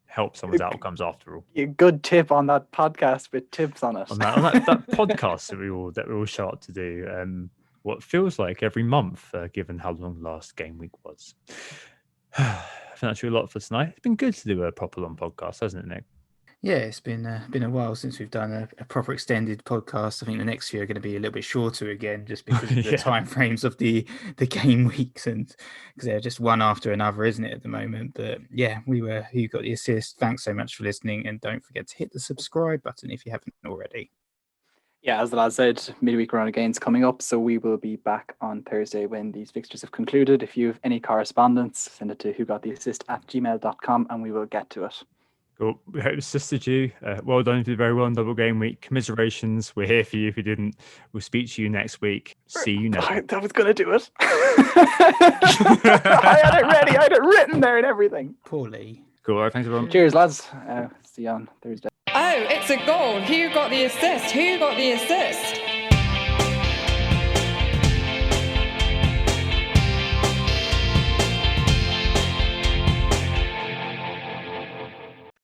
help someone's outcomes after all. Good tip on that podcast with tips on it. On that podcast that we all show up to do. What feels like every month, given how long last game week was. I think that's really a lot for tonight. It's been good to do a proper long podcast, hasn't it, Nick? Yeah, it's been a while since we've done a proper extended podcast. I think the next few are going to be a little bit shorter again, just because of the time frames of the game weeks, and because they're just one after another, isn't it, at the moment? But yeah, we were Who Got the Assist. Thanks so much for listening, and don't forget to hit the subscribe button if you haven't already. Yeah, as the lad said, midweek round of games coming up, so we will be back on Thursday when these fixtures have concluded. If you have any correspondence, send it to whogottheassist@gmail.com and we will get to it. Cool. We hope it's assisted you. Well done. You did very well in double game week. Commiserations. We're here for you if you didn't. We'll speak to you next week. See you next week. I was going to do it. I had it ready. I had it written there and everything. Poorly. Cool. All right, thanks everyone. Cheers, lads. See you on Thursday. Oh, it's a goal. Who got the assist? Who got the assist?